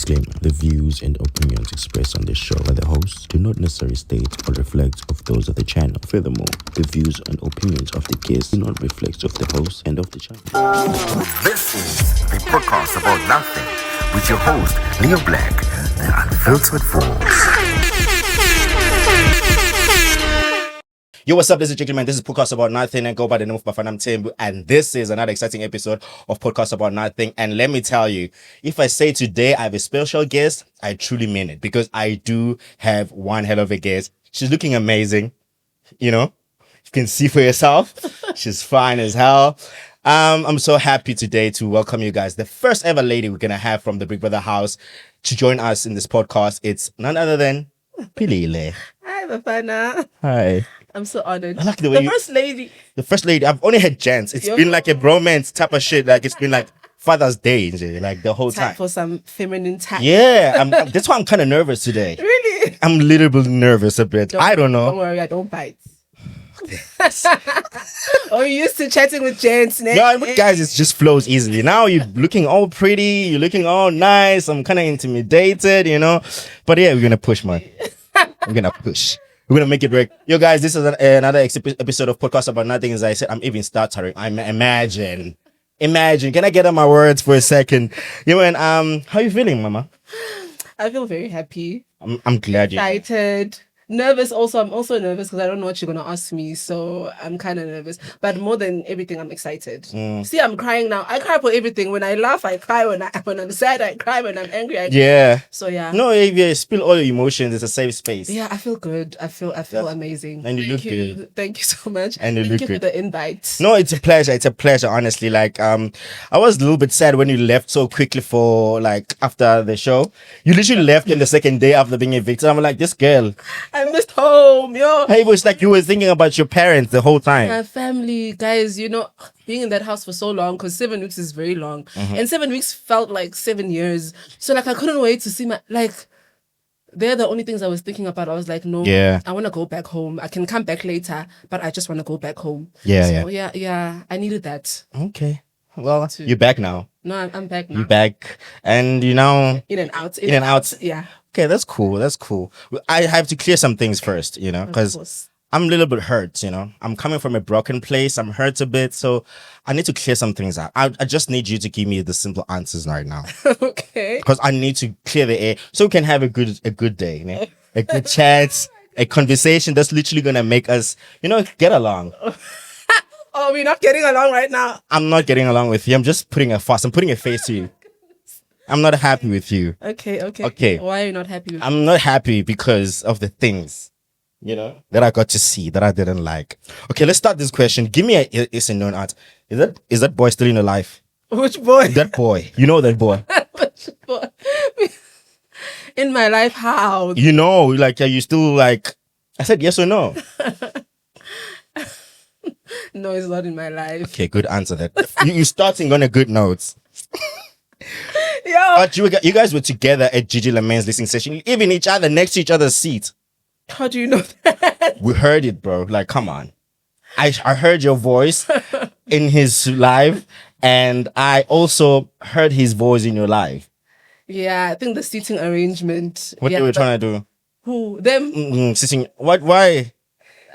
Disclaimer: the views and opinions expressed on this show by the hosts do not necessarily state or reflect of those of the channel. Furthermore, the views and opinions of the guests do not reflect of the host and of the channel. This is the podcast about nothing with your host, Leo Black, the unfiltered force. Yo, what's up, ladies and gentlemen? This is Podcast About Nothing and go by the name of Bafanam Tembu, and this is another exciting episode of Podcast About Nothing. And let me tell you, if I say today I have a special guest, I truly mean it, because I do have one hell of a guest. She's looking amazing, you know, you can see for yourself. She's fine as hell. I'm so happy today to welcome you guys, the first ever lady we're gonna have from the Big Brother house to join us in this podcast. It's none other than Philile. Hi, Bafana. Hi. I'm so honored. I like the way first lady. The first lady. I've only had gents. It's been like a bromance type of shit. Like it's been like Father's Day, like the whole time. For some feminine touch. Yeah, that's why I'm kind of nervous today. Really? I'm a little bit nervous a bit. I don't know. Don't worry, I don't bite. Oh, you used to chatting with gents, ne? No, with guys, it just flows easily. Now you're looking all pretty. You're looking all nice. I'm kind of intimidated, you know. But yeah, we're gonna push, man. We're gonna push. We're going to make it work. Yo, guys, this is another episode of Podcast About Nothing. As I said, I'm even stuttering. Imagine. Can I get on my words for a second? Yo, and how you feeling, mama? I feel very happy. I'm glad you. Excited. Nervous also. I'm also nervous because I don't know what you're going to ask me. So I'm kind of nervous. But more than everything, I'm excited. See, I'm crying now. I cry for everything. When I laugh, I cry. When I'm sad, I cry. When I'm angry, I cry. Yeah. So yeah. No, if you spill all your emotions, it's a safe space. Yeah, I feel good. I feel amazing. And you look good. Thank you so much. And you Thank look you good. for the invite. No, it's a pleasure. It's a pleasure, honestly. Like, I was a little bit sad when you left so quickly for like after the show. You literally left in the second day after being evicted. I'm like, this girl. I missed home, yo. Hey, it was like you were thinking about your parents the whole time. My family, guys, you know, being in that house for so long, because 7 weeks is very long. And 7 weeks felt like 7 years. So like I couldn't wait to see they're the only things I was thinking about. I was like, no, Yeah. I want to go back home. I can come back later, but I just want to go back home. Yeah, so, yeah. I needed that. Okay. Well, you're back now. No, I'm back now. You're back. And you know... In and out. In and out. Yeah. Okay, that's cool. I have to clear some things first, you know, because I'm a little bit hurt, you know. I'm coming from a broken place. I'm hurt a bit. So I need to clear some things out. I just need you to give me the simple answers right now. Okay. Because I need to clear the air so we can have a good day, you know? A good chat, a conversation that's literally going to make us, you know, get along. Oh, we're not getting along right now. I'm not getting along with you. I'm just putting a fuss. I'm putting a face to you. I'm not happy with you. Okay. Why are you not happy with me? I'm not happy because of the things, you know, that I got to see that I didn't like. Okay, let's start this question. Give me a yes and no answer. Is that boy still in your life? Which boy? That boy. You know that boy. Which boy? In my life, how? You know, like, are you still like, I said yes or no? No, it's not in my life. Okay, good answer that. You're starting on a good note. Yo. But you guys were together at Gigi Lamen's listening session, even each other next to each other's seat. How do you know that? We heard it, bro. Like, come on. I heard your voice in his live, and I also heard his voice in your live. Yeah, I think the seating arrangement. What they were trying to do? Who? Them? Sitting. What? Why?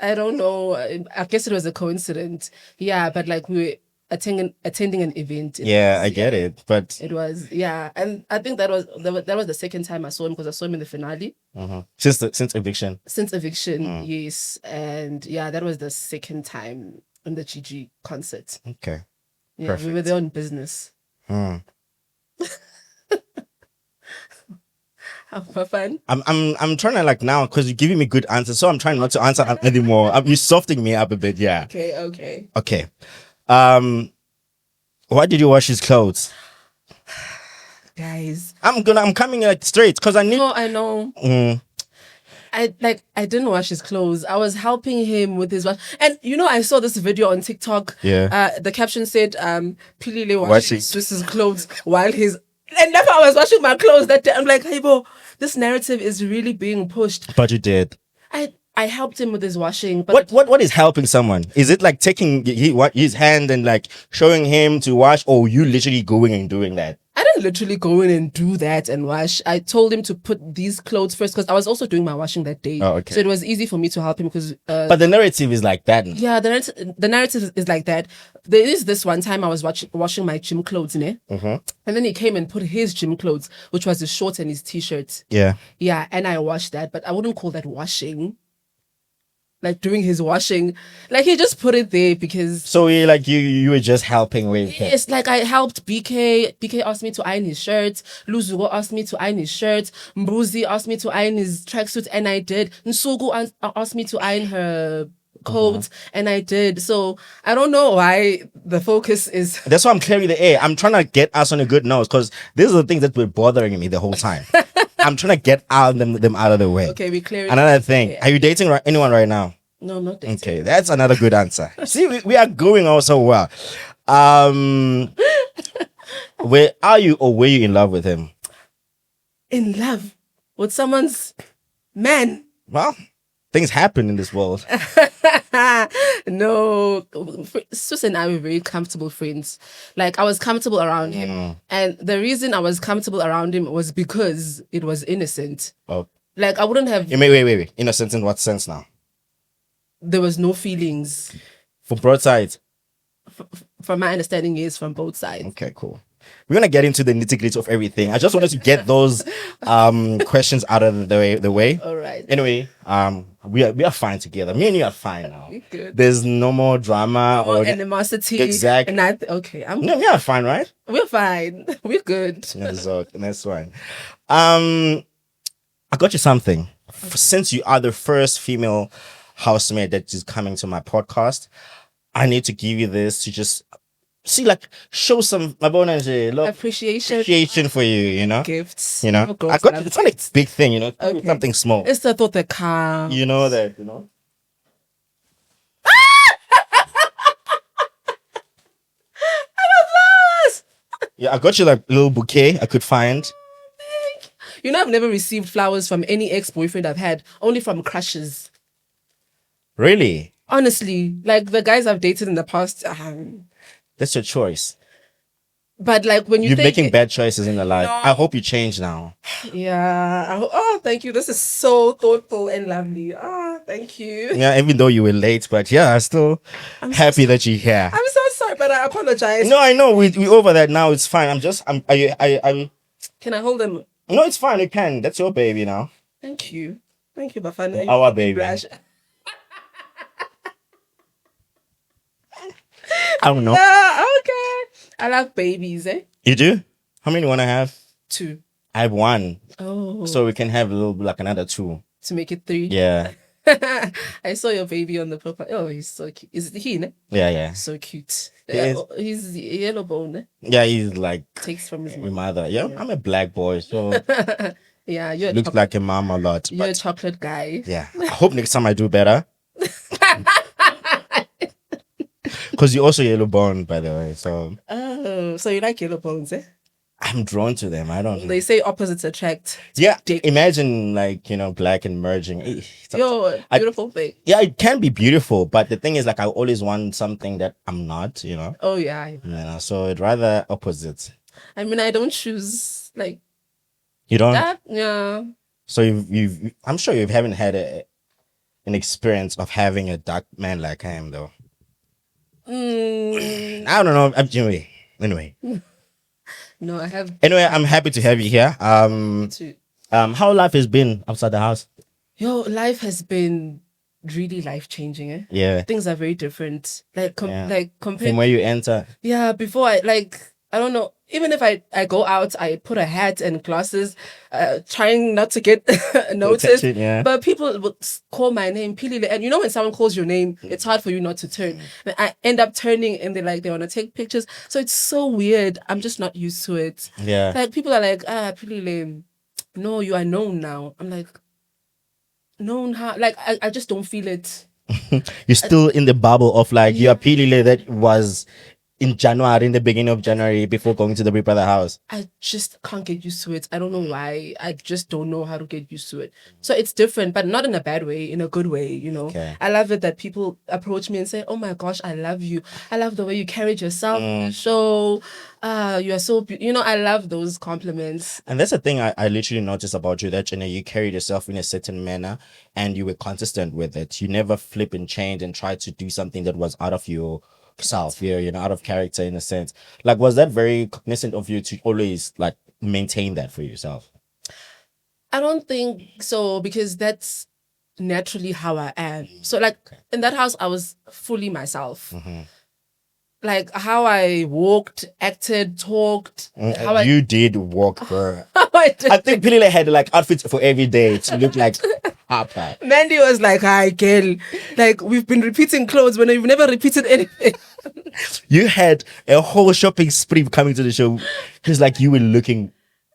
I don't know. I guess it was a coincidence. Yeah, but like we were attending an event. I get it, but it was, yeah, and I think that was the second time I saw him, because I saw him in the finale. Since eviction. Since eviction, yes, and yeah, that was the second time in the Gigi concert. Okay, yeah, perfect. We were there on business. Have fun. I'm trying to like now because you're giving me good answers, so I'm trying not to answer anymore. You're softening me up a bit, yeah. Okay. Why did you wash his clothes? Guys, I'm coming like straight because I need. No, I know. I didn't wash his clothes. I was helping him with his wash. And you know, I saw this video on TikTok. Yeah. The caption said, Philile washing Swiss's clothes while he's, and that's how I was washing my clothes that day. I'm like, hey bro, this narrative is really being pushed. But you did. I helped him with his washing, but What is helping someone? Is it like taking his hand and like showing him to wash, or you literally going and doing that? I didn't literally go in and do that and wash. I told him to put these clothes first because I was also doing my washing that day. Oh, okay. So it was easy for me to help him because. But the narrative is like that. Yeah, the narrative is like that. There is this one time I was washing my gym clothes, and then he came and put his gym clothes, which was his shorts and his t-shirt. Yeah. Yeah, and I washed that, but I wouldn't call that washing. Like doing his washing, like he just put it there because. So you were just helping with it. It's like I helped BK. BK asked me to iron his shirt. Luzugo asked me to iron his shirt. Mbuzi asked me to iron his tracksuit, and I did. Nsugu asked me to iron her coat, and I did. So I don't know why the focus is. That's why I'm clearing the air. I'm trying to get us on a good note because these are the things that were bothering me the whole time. I'm trying to get them out of the way. Okay, we clear it. Another thing. Are you dating anyone right now? No, not dating. Okay, that's another good answer. See, we are going also well. Where are you, or were you in love with him? In love with someone's man. Well, things happen in this world. No, Sus and I were very comfortable friends. Like I was comfortable around him, and the reason I was comfortable around him was because it was innocent. Oh, Like I wouldn't have. wait. Innocent in what sense now? There was no feelings. For both sides. From my understanding, is from both sides. Okay, cool. We're gonna get into the nitty-gritty of everything. I just wanted to get those questions out of the way. All right. Anyway, we are fine together. Me and you are fine now. We're good. There's no more drama Or or animosity. Exactly. And okay, No, we are fine, right? we're fine. We're good. Yeah, so that's fine. I got you something. Since you are the first female housemate that is coming to my podcast, I need to give you this to just show some Appreciation. for you, Gifts. You know, Of course, I got love it's not a gifts. big thing, Okay. something small. It's the thought that car. You know that, Yeah, I got you like a little bouquet I could find. You know, I've never received flowers from any ex-boyfriend I've had, only from crushes. Really? Honestly, like the guys I've dated in the past, That's your choice. but like when You're think making bad choices in your life. No. I hope you change now. yeah. Oh, thank you. This is so thoughtful and lovely. Oh, thank you. Yeah, even though you were late, but yeah, I'm still happy that you're here. I'm so sorry, but I apologize. No, I know we over that now. It's fine. I'm. Can I hold them? No, it's fine. You can. That's your baby now. Thank you, Bafana. Our baby. Rash. I don't know. Okay. I love babies, eh? You do? How many you wanna have? 2. I have 1, Oh. so we can have a little like another 2. To make it 3. Yeah, I saw your baby on the profile. Oh, he's so cute. Is it he, ne? yeah. So cute. He is. He's yellow bone, eh? Yeah, he's like Takes from his my mother. Yeah, I'm a black boy, so Yeah, you're looks like a mom a lot. you're a But chocolate guy. yeah, I hope next time I do better. Because you're also yellow bone, by the way. So Oh, so you like yellow bones, eh? I'm drawn to them. I don't know. They say opposites attract. Yeah, Dick. imagine black and merging. Yo, I- beautiful thing. Yeah, it can be beautiful, but the thing is, I always want something that I'm not. Oh yeah. So I'd rather opposites. I mean, I don't choose like You don't. that. Yeah. So I'm sure you haven't had an experience of having a dark man like him, though. I don't know. Anyway. No, I have Anyway, I'm happy to have you here. to. How life has been outside the house? Yo, life has been really life changing. Eh? Yeah. Things are very different. Like Yeah. like From compared. where you enter. Yeah, before I don't know. Even if I go out, I put a hat and glasses, trying not to get noticed. Attention, yeah. But people would call my name, Philile, and you know when someone calls your name, it's hard for you not to turn. And I end up turning, and they want to take pictures. So it's so weird. I'm just not used to it. Yeah. Like people are like, Philile, no, you are known now. I'm like, known how? Like I just don't feel it. You're still in the bubble of you are Philile that was in January, in the beginning of January, before going to the Big Brother house? I just can't get used to it. I don't know why. I just don't know how to get used to it. So it's different, but not in a bad way, in a good way, you know. Okay. I love it that people approach me and say, "Oh my gosh, I love you. I love the way you carried yourself in the show. You are so you know, I love those compliments." And that's the thing I literally noticed about you, that you carried yourself in a certain manner and you were consistent with it. You never flip and change and try to do something that was out of yourself, out of character in a sense. Like, was that very cognizant of you to always like maintain that for yourself? I don't think so, because that's naturally how I am. So like in that house, I was fully myself. Like how I walked, acted, talked, how You did walk, bro. I did. I think Philile had like outfits for every day to look like Papa. Mandy was like, "Hi, girl. Like, we've been repeating clothes when you've never repeated anything." You had a whole shopping spree coming to the show. It's like you were looking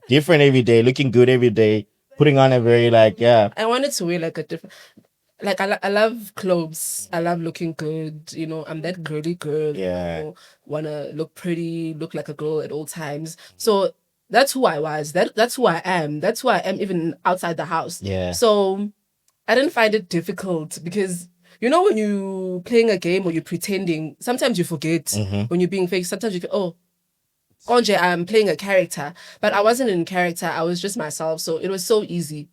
different every day, looking good every day, putting on a very I wanted to wear like a different, like I love clothes. I love looking good. You know, I'm that girly girl. Yeah. You know, wanna look pretty, look like a girl at all times. So that's who I was. That's who I am. That's who I am even outside the house. Yeah. So I didn't find it difficult, because you know when you playing a game or you're pretending, sometimes you forget when you're being fake. Sometimes you feel, oh, Konje, I'm playing a character, but I wasn't in character. I was just myself. So it was so easy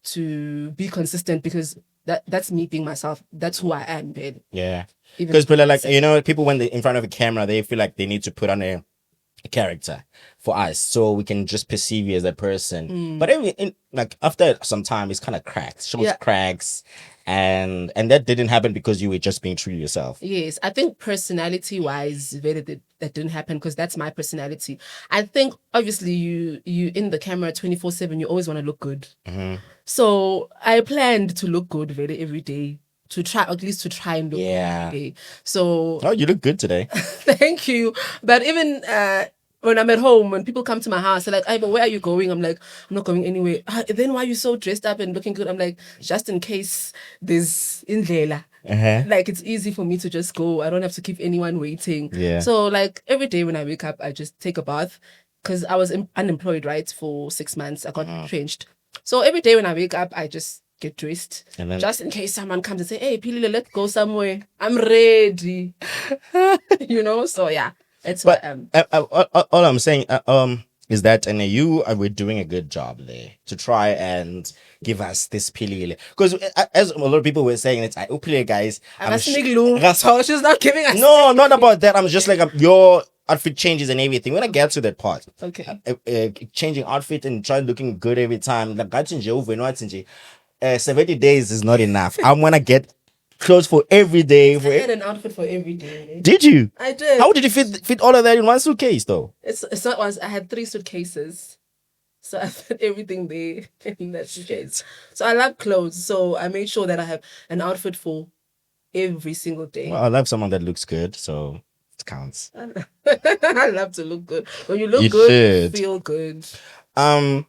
to be consistent, because that's me being myself. That's who I am, babe. Yeah. Even- Because people are like, people when they're in front of a camera, they feel like they need to put on a character for us so we can just perceive you as that person. But like after some time, it's kind of cracks, shows cracks, and that didn't happen because you were just being true to yourself. Yes, I think personality-wise, that didn't happen, because that's my personality. I think obviously you in the camera 24/7, you always want to look good. So I planned to look good every day, to try and look good every day. So Oh, you look good today. thank you. But even when I'm at home, when people come to my house, they're like, "Hey, but where are you going?" I'm like, "I'm not going anywhere." Then why are you so dressed up and looking good? I'm like, just in case there's indlela. Like, it's easy for me to just go. I don't have to keep anyone waiting. Yeah. So like every day when I wake up, I just take a bath, because I was unemployed, right, for 6 months. I got changed. So every day when I wake up, I just get dressed, And then- just in case someone comes and say, "Hey, Philile, let's go somewhere. I'm ready." So yeah, that's what all I'm saying is that you were doing a good job there to try and give us this Philile, because as a lot of people were saying, it's Philile, guys. So she's not giving us. No, not about that. I'm just like your outfit changes and everything. When I get to that part, Okay. changing outfit and try looking good every time. Like 70 days is not enough. I'm gonna get clothes for every day. I had an outfit for every day. Did you? I did. How did you fit all of that in one suitcase though? It's not once. I had 3 suitcases, so I put everything there in that suitcase. So I love clothes, so I made sure that I have an outfit for every single day. Well, I love someone that looks good, so it counts. I love to look good. When you look You good, should. you feel good. Let's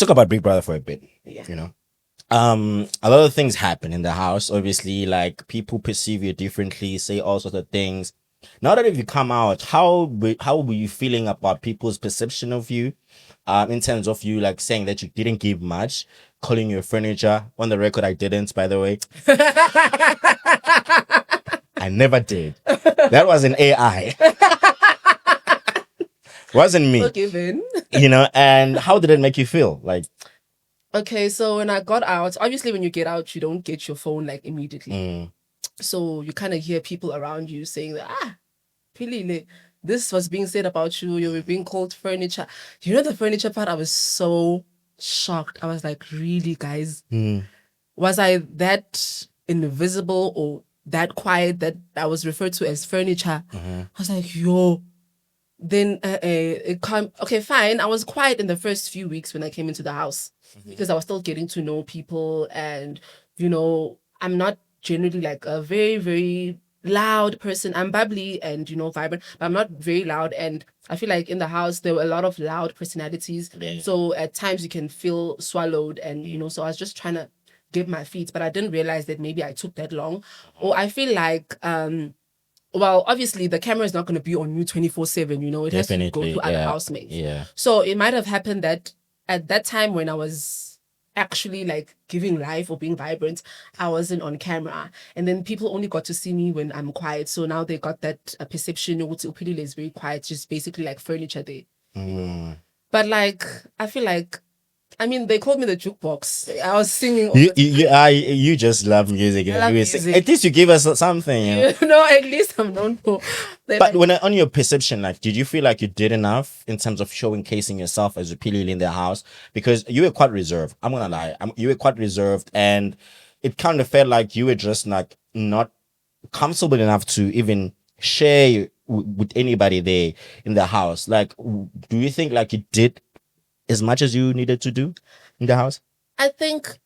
talk about Big Brother for a bit. Yeah. A lot of things happen in the house. Obviously, like people perceive you differently, say all sorts of things. Now that if you come out, how were you feeling about people's perception of you? In terms of you like saying that you didn't give much, calling you furniture. On the record, I didn't, by the way. I never did. That was an AI. Wasn't me. Forgiven. And how did it make you feel? Like, Okay, so when I got out, obviously when you get out, you don't get your phone like immediately. So you kind of hear people around you saying that, Philile, this was being said about you. You were being called furniture. The furniture part, I was so shocked. I was like, really, guys? Was I that invisible or that quiet that I was referred to as furniture? I was like, yo. Then okay, fine. I was quiet in the first few weeks when I came into the house, because I was still getting to know people, and I'm not generally like a very, very loud person. I'm bubbly and vibrant, but I'm not very loud. And I feel like in the house there were a lot of loud personalities. So at times you can feel swallowed, and so I was just trying to get my feet, but I didn't realize that maybe I took that long. Or I feel like well, obviously the camera is not going to be on you 24/7, you know, it has to go Definitely, to other yeah. housemates. Yeah. So it might have happened that at that time when I was actually like giving life or being vibrant, I wasn't on camera. And then people only got to see me when I'm quiet. So now they got that perception, Philile is very quiet, just basically like furniture there. But like, I feel like, I mean, they called me the jukebox. I was singing. All You just love music. I love music. At least you give us something. You know? you know, at least I'm known for. But when on your perception, like, did you feel like you did enough in terms of showcasing yourself as a Philile in the house? Because you were quite reserved. I'm gonna lie. You were quite reserved, and it kind of felt like you were just like not comfortable enough to even share with anybody there in the house. Like, do you think like you did as much as you needed to do in the house? I think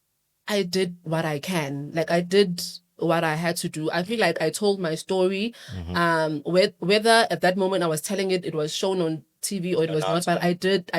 I did what I can. Like I did what I had to do. I feel like I told my story. Whether at that moment I was telling it, it was shown on TV or it was not. But I did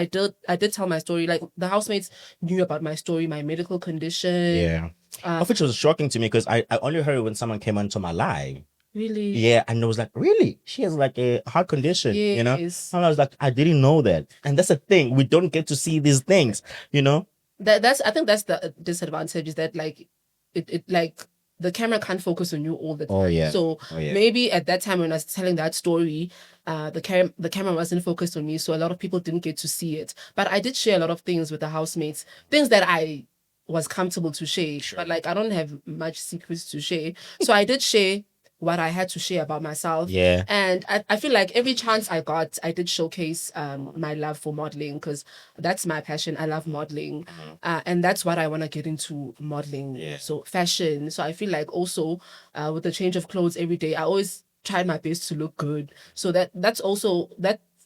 tell my story. Like the housemates knew about my story, my medical condition. Yeah. Of which was shocking to me because I only heard it when someone came onto my live. Really? Yeah, and I was like, really? She has like a heart condition, you know? Yes. And I was like, I didn't know that. And that's the thing. We don't get to see these things, you know? I think that's the disadvantage is that like it like the camera can't focus on you all the time. Oh, yeah. So yeah. maybe at that time when I was telling that story, the camera wasn't focused on me, so a lot of people didn't get to see it. But I did share a lot of things with the housemates, things that I was comfortable to share. But like I don't have much secrets to share, so I did share what I had to share about myself. Yeah. And I feel like every chance I got, I did showcase my love for modeling because that's my passion. I love modeling. And that's what I want to get into, modeling. Yeah. So fashion. So I feel like also with the change of clothes every day, I always tried my best to look good. So that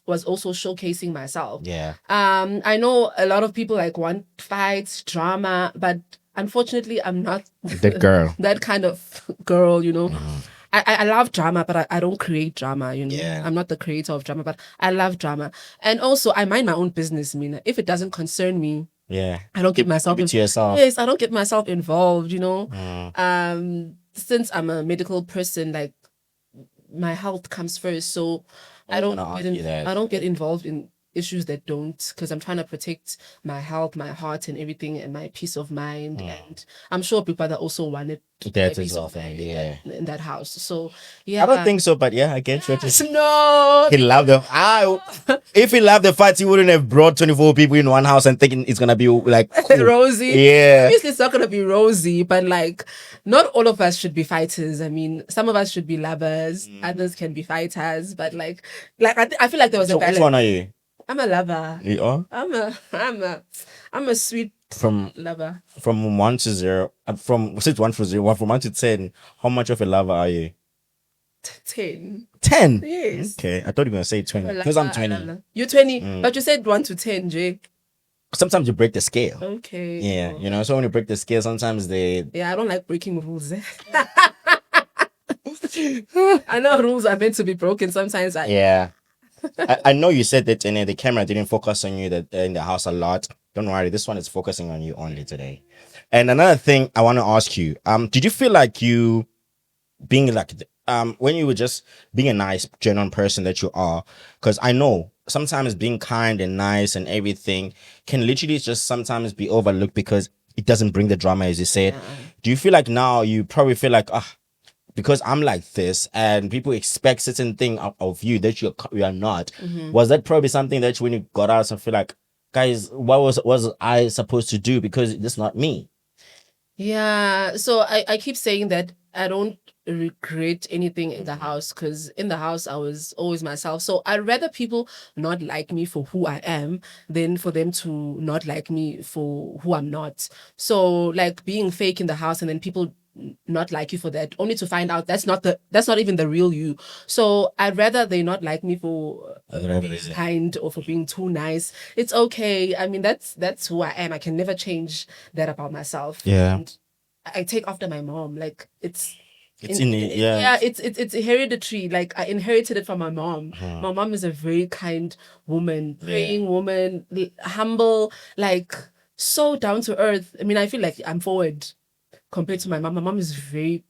was also showcasing myself. Yeah. I know a lot of people like want fights, drama, but unfortunately I'm not That girl. that kind of girl, you know. I love drama, but I don't create drama, you know. Yeah. I'm not the creator of drama, but I love drama. And also I mind my own business, Mina. If it doesn't concern me, Yeah. I don't get myself keep it to yourself. Yes, I don't get myself involved, you know. Since I'm a medical person, like my health comes first. So I don't get involved in issues that don't, because I'm trying to protect my health, my heart, and everything, and my peace of mind. And I'm sure people that also wanted That as well, yeah. in that house. So yeah, I don't think so, but yeah, I get what you're saying. No, He loved them. If he loved the fights, he wouldn't have brought 24 people in one house and thinking it's gonna be like cool. Rosy. Yeah. Obviously, it's not gonna be rosy, but like, not all of us should be fighters. I mean, some of us should be lovers. Others can be fighters. But like I feel like there was a balance. Which one are you? I'm a lover. You are? I'm a sweet lover. From 1 to 0. From 1 to 0. From 1 to 10. How much of a lover are you? 10. 10? Yes. Okay. I thought you were gonna say 20. Because I'm 20. You're 20, but you said 1 to 10, Jay. Sometimes you break the scale. Okay. Yeah. You know, so when you break the scale, sometimes they. Yeah, I don't like breaking rules. I know rules are meant to be broken. Sometimes Yeah. I know you said that the camera didn't focus on you in the house a lot. Don't worry, this one is focusing on you only today. And another thing I want to ask you, did you feel like you being like when you were just being a nice, genuine person that you are? Because I know sometimes being kind and nice and everything can literally just sometimes be overlooked because it doesn't bring the drama, as you said. Yeah. Do you feel like now you probably feel like because I'm like this and people expect certain thing of you that you are not. Was that probably something that when you got out and feel like, guys, what was I supposed to do, because it's not me? Yeah, so I keep saying that I don't regret anything in the house, because in the house I was always myself. So I'd rather people not like me for who I am than for them to not like me for who I'm not. So like being fake in the house and then people not like you for that, only to find out that's not even the real you. So I'd rather they not like me for being kind or for being too nice. It's okay. I mean, that's who I am. I can never change that about myself. Yeah. And I take after my mom. Like it's hereditary. Like I inherited it from my mom. My mom is a very kind woman, praying woman, humble, like so down to earth. I mean, I feel like I'm forward compared to my mom. My mom is very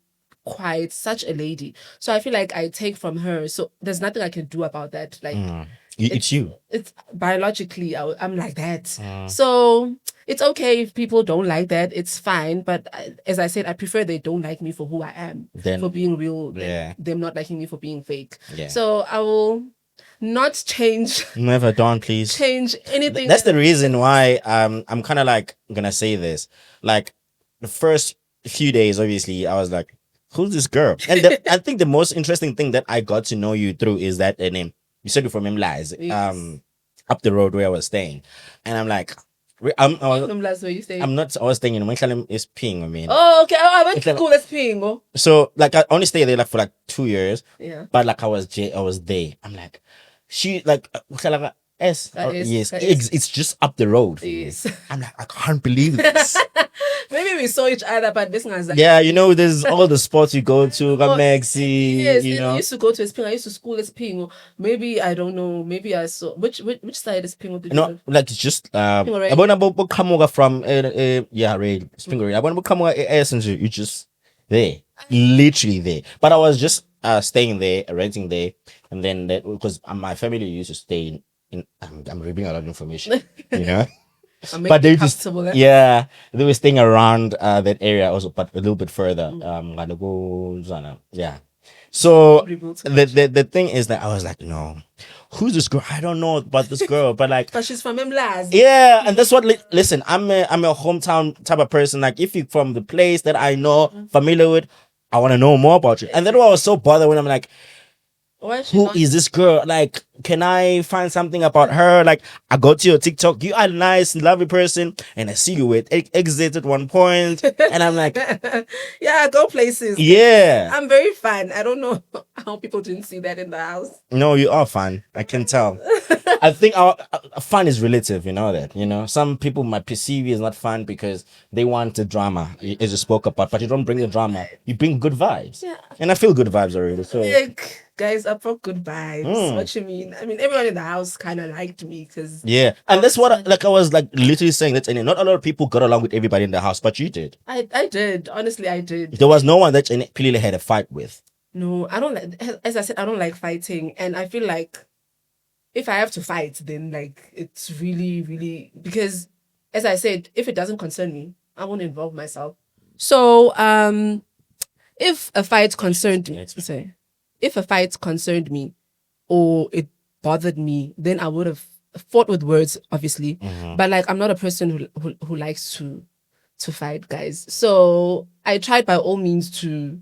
quiet, such a lady. So I feel like I take from her. So there's nothing I can do about that. Like It's you. It's biologically I'm like that. Mm. So it's okay if people don't like that. It's fine. But as I said, I prefer they don't like me for who I am, Then- for being real. Yeah. Than them not liking me for being fake. Yeah. So I will not change Never, don't please. change anything. That's the reason why I'm kind of like gonna say this. Like the first few days, obviously, I was like, "Who's this girl?" And I think the most interesting thing that I got to know you through is that name. You said it from him, Lies. Yes. Up the road where I was staying, and I'm like, Last way you say. I'm not. I was staying in Winkler is Ping. I mean, Oh, okay. Oh, I went It's to like- school. That's Pingo. so like I only stayed there like for like 2 years. Yeah. But like I was there. I'm like, she like S. Yes, it's just up the road. For me. Yes. I'm like, I can't believe this. Maybe we saw each other, but this guy's like, Yeah, you know, there's all the spots you go to, Oh, Maxi, yes, you I know. used to go to Espingo. I used to school Espingo. Maybe I don't know. Maybe I saw which side is Espingo did you No, live? like it's just Spingo Rail. I want to come over from yeah, rail, Spingo Rail. I want to come over essence. You just there, literally there. But I was just staying there, renting there, and then that because my family used to stay in I'm reading a lot of information, you know. But they just comfortable, eh? yeah, they were staying around that area also, but a little bit further. Gonna go Zana. Yeah. So the thing is that I was like, no, who's this girl? I don't know about this girl, but like, But she's from Mlas. yeah, and that's what. Listen, I'm a hometown type of person. Like, if you're from the place that I know, familiar with, I want to know more about you. And then I was so bothered when I'm like, who is this girl? Like, can I find something about her? Like, I go to your TikTok. You are a nice, lovely person, and I see you with exit at one point, and I'm like, Yeah, go places. yeah. I'm very fun. I don't know how people didn't see that in the house. No, you are fun. I can tell. I think our fun is relative. You know that. You know, some people might perceive you as not fun because they want the drama, as you spoke about, but you don't bring the drama. You bring good vibes. Yeah. And I feel good vibes already. So Like, guys, I brought good vibes. Mm. What you mean? I mean, everyone in the house kind of liked me because yeah, and that's what I was like literally saying that. And not a lot of people got along with everybody in the house, but you did. I did. Honestly, I did. There was no one that Philile had a fight with. No, I don't like. As I said, I don't like fighting, and I feel like if I have to fight, then like it's really, really because, as I said, if it doesn't concern me, I won't involve myself. So, if a fight concerned me, sorry, if a fight concerned me, or it bothered me, then I would have fought with words, obviously. But like, I'm not a person who likes to fight, guys. So I tried by all means to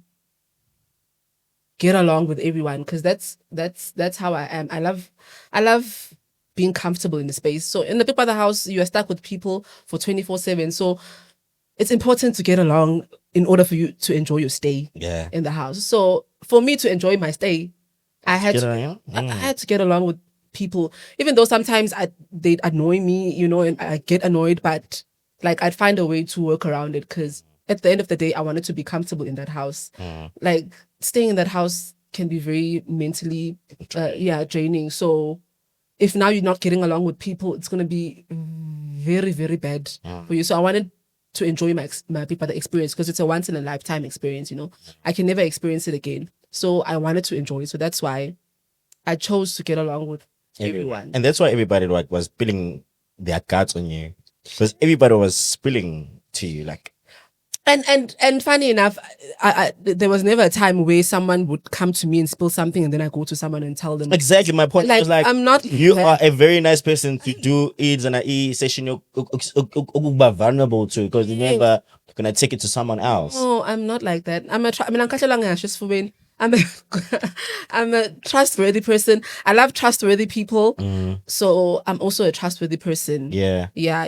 get along with everyone because that's how I am. I love being comfortable in the space. So in the Big Brother house, you are stuck with people for 24/7. So it's important to get along in order for you to enjoy your stay Yeah. in the house. So for me to enjoy my stay, I had Get to, along, yeah? I had to get along with people, even though sometimes they'd annoy me, you know, and I get annoyed, but like I'd find a way to work around it because at the end of the day, I wanted to be comfortable in that house. Like staying in that house can be very mentally, draining. So if now you're not getting along with people, it's gonna be very, very bad for you. So I wanted to enjoy my Big Brother experience because it's a once in a lifetime experience. You know, I can never experience it again. So I wanted to enjoy it. So that's why I chose to get along with everyone. And that's why everybody like was spilling their guts on you. Because everybody was spilling to you. Like And funny enough, I there was never a time where someone would come to me and spill something and then I go to someone and tell them. exactly my point was like I'm not you that- are a very nice person to do it and a session you're vulnerable to because you're never gonna take it to someone else. No, I'm not like that. I'm just for when I'm a trustworthy person. I love trustworthy people. So I'm also a trustworthy person. Yeah. Yeah.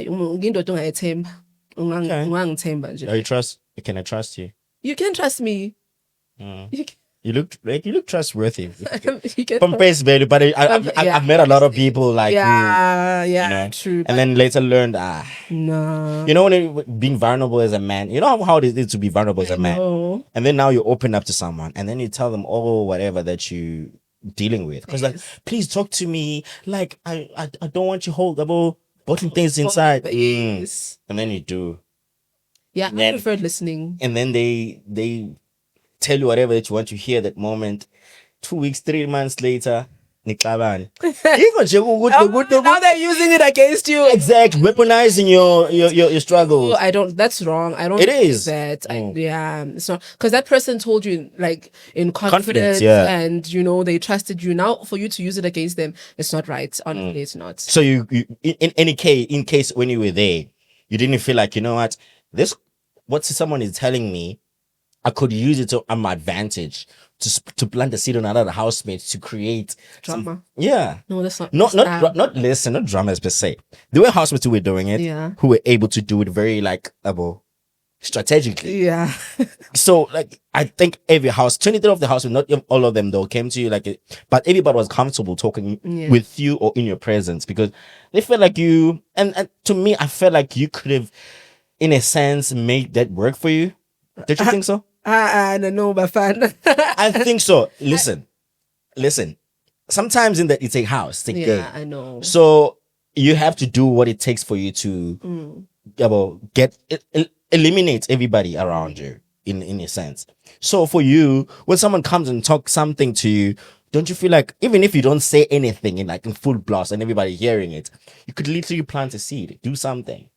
Are you trust? Can I trust you? You can trust me. You You look trustworthy. you can From face value, but I've met a lot of people like who, you know, true. and then later learned No. you know when being vulnerable as a man, you know how it is to be vulnerable as a man, No. and then now you open up to someone, and then you tell them all whatever that you dealing with, because like please talk to me, like I don't want you putting things inside, Yes. and then you do, Yeah, I Then- preferred listening. and then they tell you whatever that you want to hear that moment. 2 weeks, 3 months later, nixabane. Now they're using it against you. Exactly, weaponizing your struggles. Oh, I don't. That's wrong. I don't. It think is. that. Yeah, it's not because that person told you like in confidence, yeah. and they trusted you. Now for you to use it against them, it's not right. Honestly, it's not. So you in any case, in case when you were there, you didn't feel like, you know what someone is telling me, I could use it to my advantage to plant a seed on another housemate to create Drama. Yeah. No, that's not. Not dramas per se. There were housemates who were doing it. Yeah. Who were able to do it very strategically. Yeah. So like I think every house, 23 of the house, not all of them though, came to you but everybody was comfortable talking with you or in your presence because they felt like you and to me I felt like you could have in a sense made that work for you. Did you think so? No, my fan. I think so. Listen. Sometimes it's a house. It's a game. I know. So you have to do what it takes for you to eliminate everybody around you in a sense. So for you, when someone comes and talks something to you, don't you feel like even if you don't say anything in full blast and everybody hearing it, you could literally plant a seed, do something?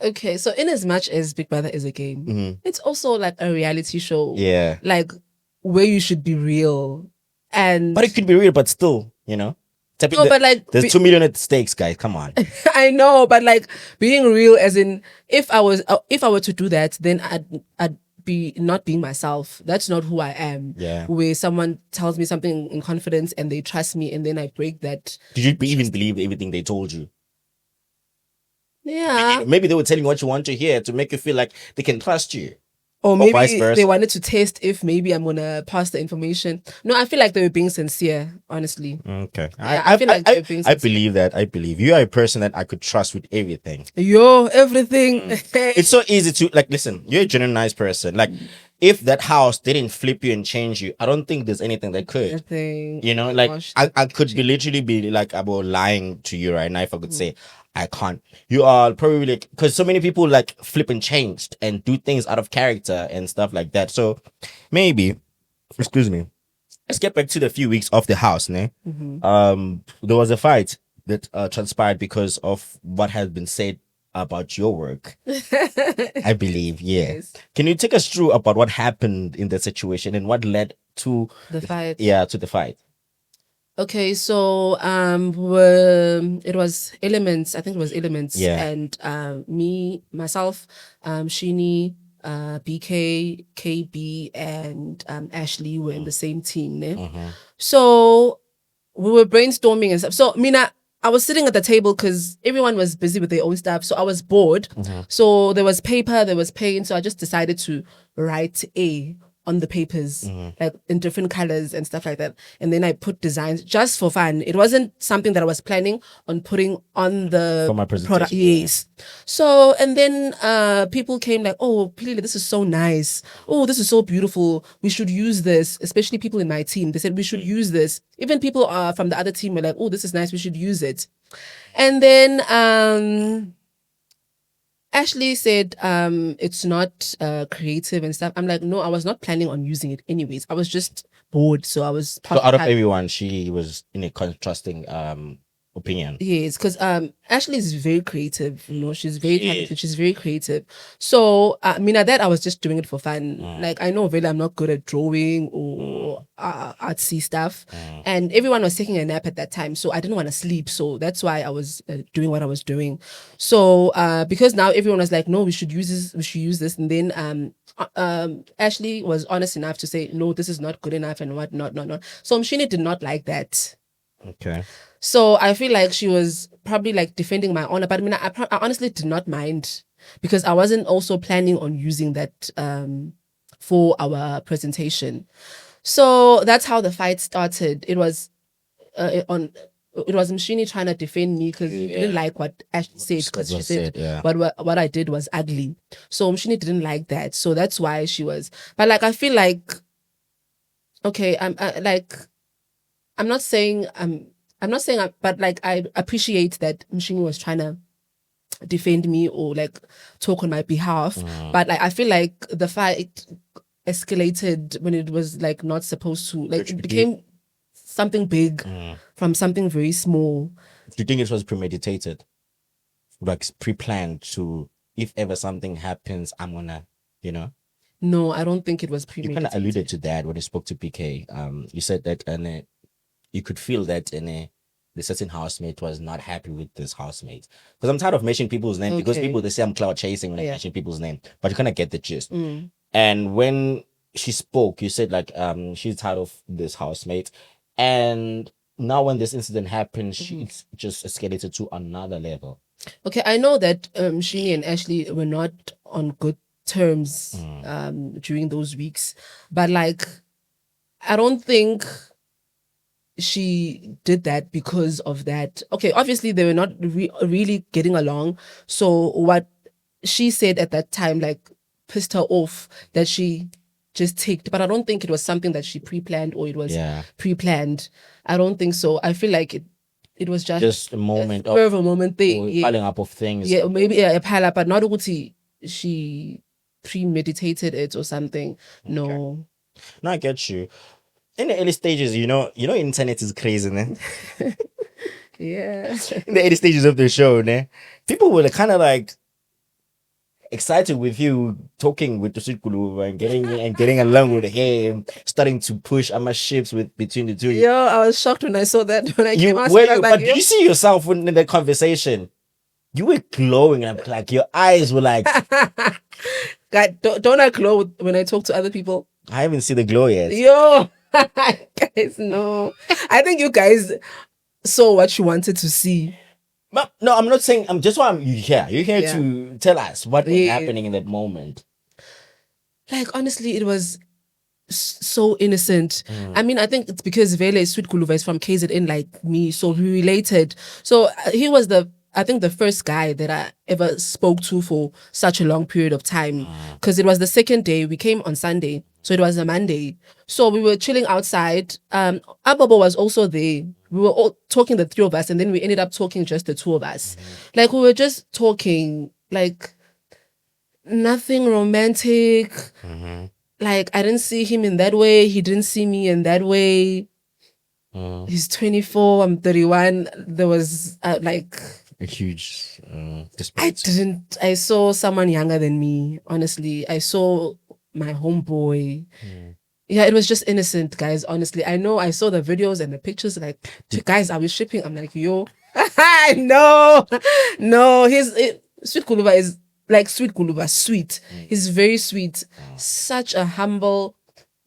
Okay, so in as much as Big Brother is a game, it's also like a reality show. Yeah. Like where you should be real. But it could be real, but still, No, but there's 2 million at stakes, guys. Come on. I know, but being real as in if I were to do that, then I'd be not being myself. That's not who I am. Yeah. Where someone tells me something in confidence and they trust me and then I break that. Did you even believe everything they told you? Yeah. Maybe they were telling what you want to hear to make you feel like they can trust you. Or maybe vice versa. they wanted to test if maybe I'm gonna pass the information. No, I feel like they were being sincere, honestly. Okay. I feel like they were being sincere. I believe that. I believe you are a person that I could trust with everything. Everything. It's so easy to listen, you're a genuine nice person. If that house didn't flip you and change you, I don't think there's anything that could. I could literally be about lying to you right now if I could say I can't. You are probably because so many people flip and changed and do things out of character and stuff like that. So maybe, excuse me, let's get back to the few weeks of the house. There was a fight that transpired because of what has been said about your work. I believe, yes. Can you take us through about what happened in the situation and what led to the fight? Yeah, to the fight. Okay, so it was Elements. I think it was Elements. Yeah. And myself, Sheenie, BK, KB, and Ashley were in the same team. So we were brainstorming and stuff. So Mina, I was sitting at the table because everyone was busy with their own stuff. So I was bored. So there was paper, there was paint. So I just decided to write A on the papers, in different colors and stuff like that. And then I put designs just for fun. It wasn't something that I was planning on putting on the For my presentation, product. Yes. So, and then people came like, oh, Philile, this is so nice. Oh, this is so beautiful. We should use this, especially people in my team. They said, we should use this. Even people from the other team were like, oh, this is nice. We should use it. And then Ashley said, it's not creative and stuff. I'm like, no, I was not planning on using it anyways. I was just bored. So I was... So out of everyone, she was in a contrasting opinion. Yes, because Ashley is very creative. She's very talented. She's very creative. So, that I was just doing it for fun. I know really I'm not good at drawing or artsy stuff. And everyone was taking a nap at that time. So I didn't want to sleep. So that's why I was doing what I was doing. So, because now everyone was like, no, we should use this. We should use this. And then Ashley was honest enough to say, no, this is not good enough and whatnot. So Mshini did not like that. Okay. So I feel like she was probably defending my honor, but I honestly did not mind because I wasn't also planning on using that for our presentation. So that's how the fight started. It was Mshini trying to defend me because he didn't like what Ashley said because she said what I did was ugly. So Mshini didn't like that. So that's why she was. But I feel like, okay, I'm not saying, but I appreciate that Mshini was trying to defend me or talk on my behalf. But I feel like the fight escalated when it was like not supposed to. Like Do it became something big from something very small. you think it was premeditated? Like pre-planned to, if ever something happens, I'm gonna, you know? No, I don't think it was You kind of premeditated. alluded to that when you spoke to PK. You said that and you could feel that the certain housemate was not happy with this housemate. Because I'm tired of mentioning people's name because Okay. people they say I'm cloud chasing when I Yeah. mention people's name, but you kind of get the gist. Mm. And when she spoke, you said like she's tired of this housemate, and now when this incident happened, it's just escalated to another level. Okay, I know that Shini and Ashley were not on good terms during those weeks, but like I don't think she did that because of that. Okay, obviously they were not really getting along. So what she said at that time like pissed her off that she just ticked, but I don't think it was something that she pre-planned or it was Yeah, pre-planned. I don't think so. I feel like it was just a moment spur of a moment thing. or Yeah, piling up of things. yeah, maybe a pile up, but not ukuthi she premeditated it or something. No. No, I get you. In the early stages, internet is crazy, man. Yeah. In the early stages of the show, ne, people were kind of like excited with you talking with the Sukulu and getting along with him, starting to push ships with between the two. Yo, I was shocked when I saw that when I came out. Were I was you, like, but yo. did you see yourself in the conversation? You were glowing, and like your eyes were like. God, don't I glow when I talk to other people? I haven't seen the glow yet. Yo, guys, no. I think you guys saw what you wanted to see. But no, I'm not saying. I'm just why you're here. You're here Yeah. to tell us what was Yeah. happening in that moment. Like, honestly, it was so innocent. I mean, I think it's because Vele Sweet Kuluva is from KZN like me, so we related. So he was I think the first guy that I ever spoke to for such a long period of time. Because it was the second day, we came on Sunday. So it was a Monday. So we were chilling outside. Abobo was also there. We were all talking, the three of us, and then we ended up talking just the two of us. Like we were just talking, like nothing romantic. Like I didn't see him in that way. He didn't see me in that way. He's 24. I'm 31. There was like A huge I disparity. didn't. I saw someone younger than me. Honestly, I saw my homeboy. Yeah, it was just innocent, guys. Honestly, I know. I saw the videos and the pictures. Like, guys, are we shipping? I'm like, yo, no. Sweet Kuluba is like Sweet Kuluba, sweet. He's very sweet. Such a humble,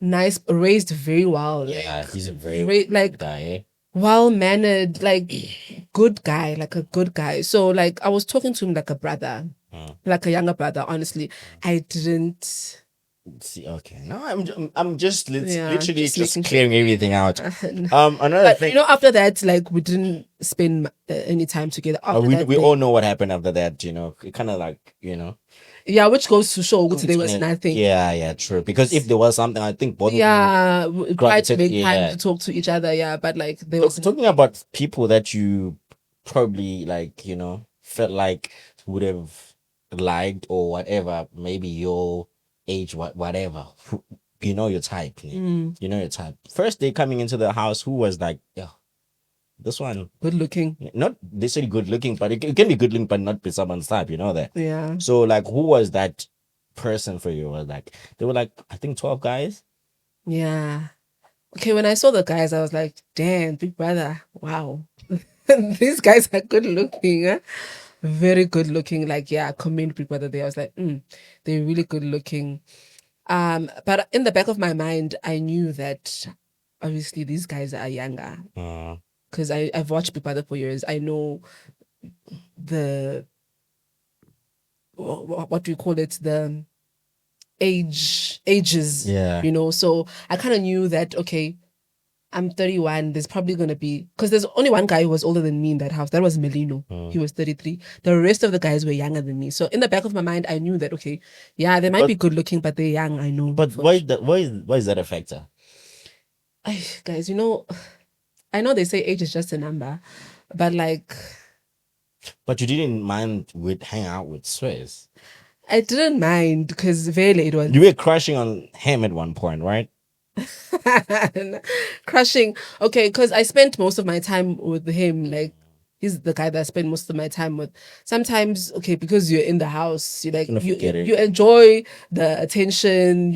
nice, raised very well. Yeah, he's a very Like guy. Eh? well-mannered, like good guy, like a good guy. So like I was talking to him like a brother, like a younger brother. Honestly, I didn't. See, okay. No, I'm just Yeah, literally just just making clearing everything out. No. Another But thing. you know, after that, like we didn't spend any time together. After we that, we all know what happened after that. It kind of like yeah, which goes to show there was nothing. Yeah, true. Because if there was something, I think both. Yeah, we tried to make time yeah. to talk to each other. Yeah, but like there was Talking about people that you probably like, felt like would have liked or whatever, maybe your age, whatever. You know your type. You know your type. First day coming into the house, who was like, yeah, this one, good looking. not necessarily good looking, but it can be good looking, but not be someone's type. You know that. Yeah. So like, who was that person for you? Was like they were like I think 12 guys. Yeah. Okay, when I saw the guys, I was like, damn, big brother, wow. These guys are good looking, huh? Very good looking. Like, yeah, commend big brother there. I was like, they're really good looking. But in the back of my mind, I knew that obviously these guys are younger. Because I've watched Big Brother for years. I know what do you call it? The ages. Yeah. So I kind of knew that, okay, I'm 31. There's probably going to be, because there's only one guy who was older than me in that house. That was Melino. He was 33. The rest of the guys were younger than me. So in the back of my mind, I knew that, okay, yeah, they might be good looking, but they're young. I know. But why is that a factor? Guys, I know they say age is just a number, but like. But you didn't mind with hang out with Swiss. I didn't mind because really it was You were crushing on him at one point, right? crushing. Okay, because I spent most of my time with him. Like he's the guy that I spend most of my time with. Sometimes, okay, because you're in the house, you like Gonna forget it. you enjoy the attention,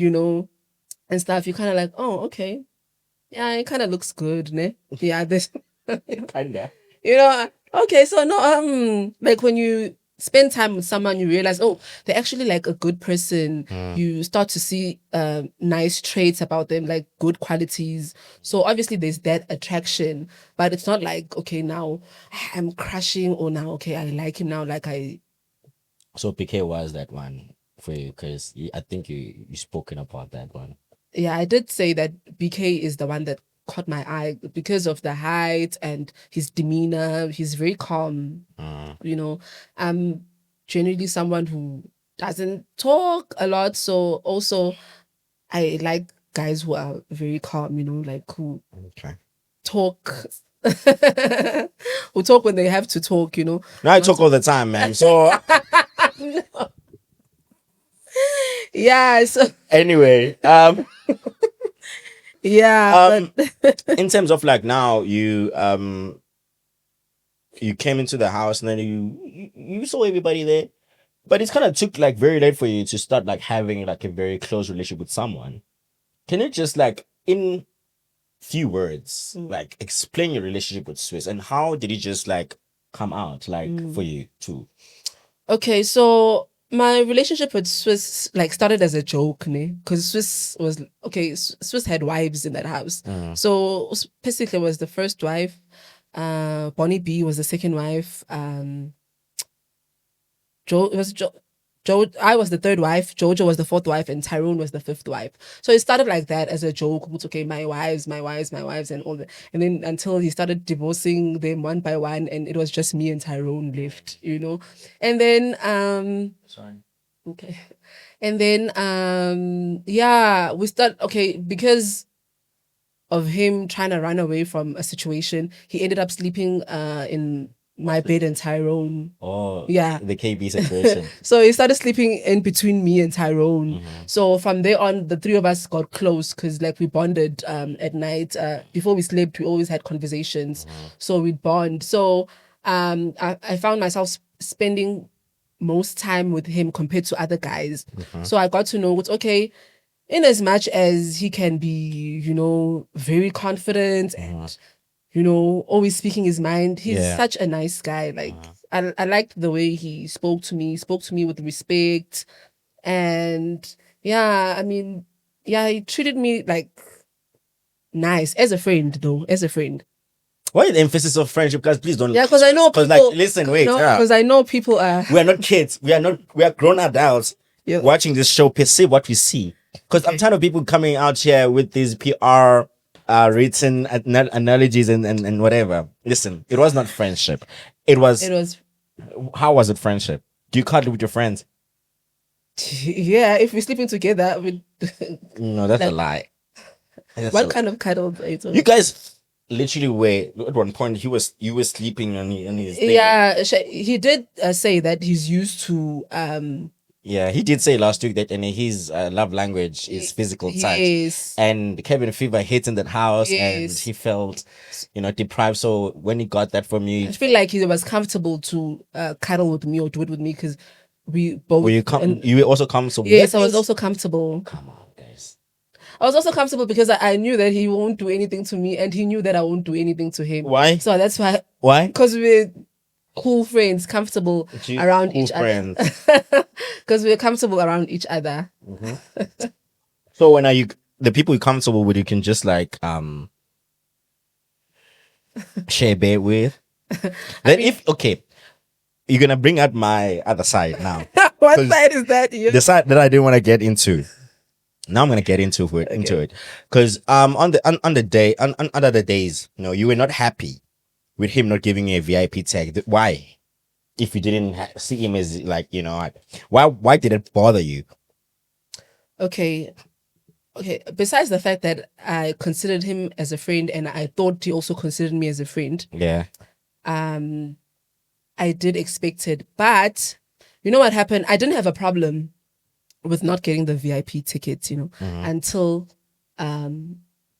and stuff. You kind of like, oh, okay, yeah, it kind of looks good, ne? Yeah, this, Kinda. Okay, so no, like when you spend time with someone, you realize, oh, they're actually like a good person. You start to see nice traits about them, like good qualities. So obviously there's that attraction, but it's not like, okay, now I'm crushing, or now, okay, I like him now, like So PK was that one for you because I think you spoken about that one. yeah, I did say that BK is the one that caught my eye because of the height and his demeanor. He's very calm. I'm generally someone who doesn't talk a lot. So also I like guys who are very calm, like who Okay. talk who talk when they have to talk, No, I talk all the time, man. So yeah, so anyway, yeah, but in terms of like now you came into the house and then you saw everybody there, but it's kind of took like very late for you to start like having like a very close relationship with someone. Can you just like in few words like explain your relationship with Swiss and how did it just like come out like for you too? okay, so my relationship with Swiss like started as a joke, ne? Because Swiss was okay. Swiss had wives in that house, so basically was the first wife. Bonnie B was the second wife. Joe it was Joe. I was the third wife. Jojo was the fourth wife, and Tyrone was the fifth wife. So it started like that as a joke. It's okay, my wives, and all that. And then until he started divorcing them one by one, and it was just me and Tyrone left, And then Sorry. okay. And then yeah, we start okay, because of him trying to run away from a situation, he ended up sleeping in my bed and Tyrone. Oh Yeah. the KB situation. So he started sleeping in between me and Tyrone. So from there on, the three of us got close because like we bonded at night. Before we slept, we always had conversations. So we'd bond. So I found myself spending most time with him compared to other guys. So I got to know what's okay. In as much as he can be, very confident and, always speaking his mind, he's such a nice guy. Like, I liked the way he spoke to me with respect. And yeah, I mean, yeah, he treated me like nice as a friend, though, as a friend. Why the emphasis of friendship? Guys, please don't. Yeah, because I know people. Because like, listen, wait. Because I know people are. We are not kids. We are grown adults watching this show. Perceive what we see. Because I'm tired of people coming out here with these PR written analogies and whatever. Listen, it was not friendship. It was. How was it friendship? Do you cuddle with your friends? Yeah, if we're sleeping together, no, that's a lie. What kind of cuddle are you talking? You guys literally were at one point. You were sleeping on his thing. Yeah, he did say that he's used to. Yeah, he did say last week that his love language is physical touch. Yes. And Kevin fever hit in that house and he felt, deprived. So when he got that from you, I feel like he was comfortable to cuddle with me or do it with me because we both. You were also comfortable? Yes, I was also comfortable. Come on, guys. I was also comfortable because I knew that he won't do anything to me and he knew that I won't do anything to him. Why? So that's why. Why? Because we're cool friends, comfortable around each other. Because we're comfortable around each other. So when are you the people you're comfortable with? You can just like share bed with. Then you're gonna bring out my other side now. What side is that? The side that I didn't want to get into. Now I'm gonna get into it because on the day on other days, you were not happy with him not giving you a VIP tag. Why? If you didn't see him as like, why did it bother you? Okay. Besides the fact that I considered him as a friend and I thought he also considered me as a friend. Yeah. I did expect it, but You know what happened? I didn't have a problem with not getting the VIP tickets, until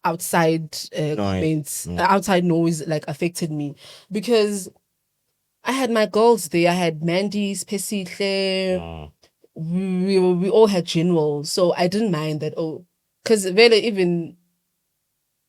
outside comments, outside noise like affected me, because I had my girls there. I had Mandy's, Pesihle. We all had general, so I didn't mind that. Oh, because really, even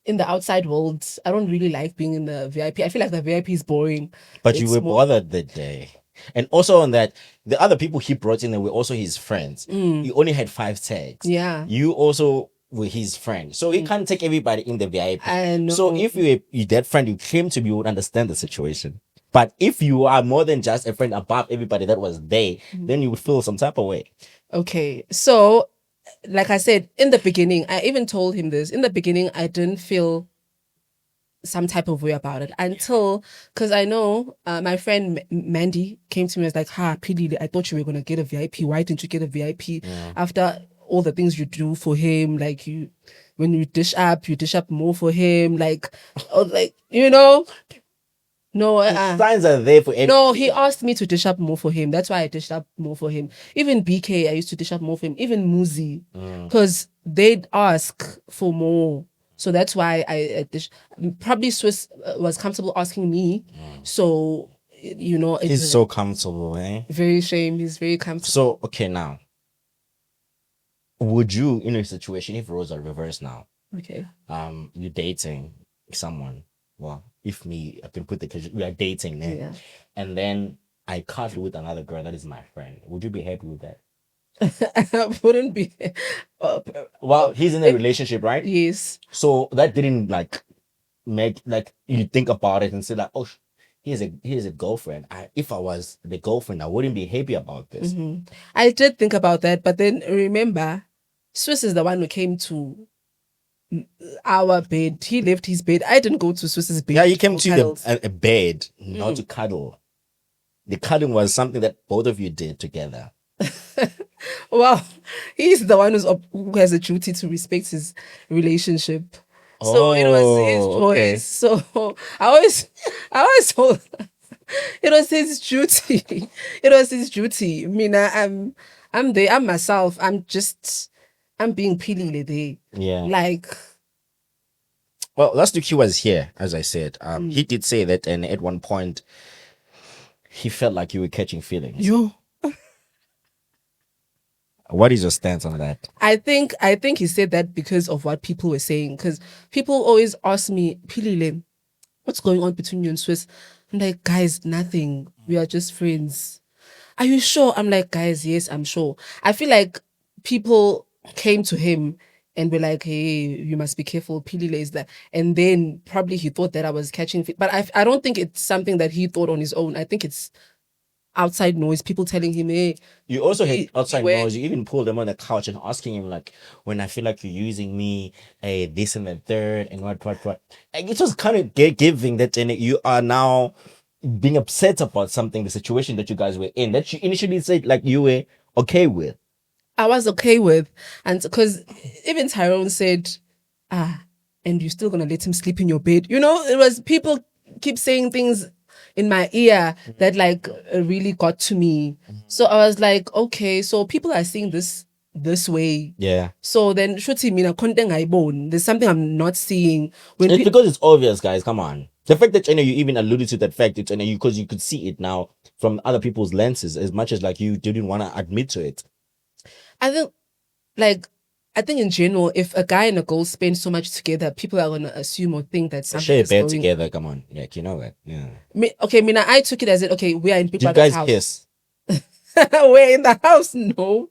in the outside world, I don't really like being in the VIP. I feel like the VIP is boring. But you It's were more- bothered that day. And also on that, the other people he brought in there were also his friends. He only had 5 tags. Yeah. You also were his friend. So he can't take everybody in the VIP. I know. So if you that friend you came to, you would understand the situation. But if you are more than just a friend above everybody that was there, then you would feel some type of way. Okay, so like I said in the beginning, I even told him this. In the beginning, I didn't feel some type of way about it until, because I know my friend Mandy came to me and was like, "Ha, Philile, I thought you were gonna get a VIP. Why didn't you get a VIP after all the things you do for him? Like when you dish up more for him. Like, No, Signs are there for every. no, he asked me to dish up more for him. That's why I dished up more for him. Even BK, I used to dish up more for him. Even Muzi, because they'd ask for more. So that's why I dish. Probably Swiss was comfortable asking me. So, it's He's so comfortable, eh? very shame. He's very comfortable. So okay, now would you in a situation if roles are reversed now? Okay. You're dating someone. Well, if me, I can put the case, we are dating then. Yeah. And then I cuddle with another girl that is my friend. Would you be happy with that? I wouldn't be. Well, he's in a relationship, right? Yes. So that didn't make you think about it and say like, oh, here's a girlfriend. If I was the girlfriend, I wouldn't be happy about this. I did think about that, but then remember, Swiss is the one who came to our bed. He left his bed. I didn't go to Swiss's bed. Yeah, he came to cuddles. a bed, not to cuddle. The cuddling was something that both of you did together. Well, he's the one who has a duty to respect his relationship. So it was his Oh, choice. okay. So I always told it was his duty. It was his duty. I mean, I'm there. I'm myself. I'm being Philile there. Yeah. Like, Well, last week he was here, as I said. He did say that, and at one point, he felt like you were catching feelings. yo. What is your stance on that? I think he said that because of what people were saying. Because people always ask me, Philile, what's going on between you and Swiss? I'm like, guys, nothing. We are just friends. Are you sure? I'm like, guys, yes, I'm sure. I feel like people came to him and were like, hey, you must be careful. Philile is that. And then probably he thought that I was catching fit. But I don't think it's something that he thought on his own. I think it's outside noise, people telling him, hey. You also had outside beware. noise. You even pulled him on the couch and asking him like, when I feel like you're using me, this and the third, and what. Like, it was kind of giving that, and you are now being upset about something, the situation that you guys were in, that you initially said like you were okay with. I was okay with. And because even Tyrone said, and you're still going to let him sleep in your bed. It was people keep saying things in my ear that really got to me. So I was like, okay, so people are seeing this way. Yeah. So then Shuti mina konte ngayiboni. There's something I'm not seeing. It's because it's obvious, guys. Come on. The fact that you even alluded to that fact, it's because you could see it now from other people's lenses, as much as like you didn't want to admit to it. I think in general, if a guy and a girl spend so much together, people are gonna assume or think that something Share a is bed going. together. Come on, like you know that. Yeah. Mina, I took it as okay, we are in Big Did you Brother's guys house. kiss? We're in the house. No.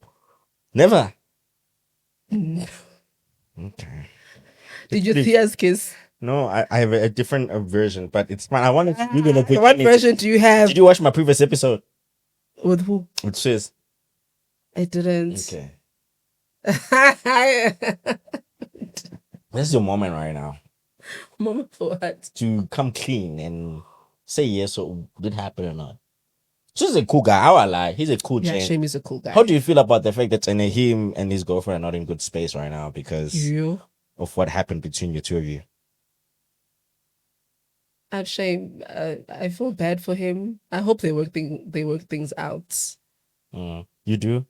Never. Okay. Did you see us kiss? No, I have a different version, but it's fine. I wanted to give you an What version do you have? Did you watch my previous episode? With who? With Sis. I didn't. Okay. This is your moment right now Mama, for what? to come clean and say yes or did happen or not. Sis is a cool guy. I won't lie. He's a cool Yeah, gent. Shame is a cool guy. How do you feel about the fact that him and his girlfriend are not in good space right now because You? of what happened between the two of you? I'm shame. I feel bad for him. I hope they work things out. You do?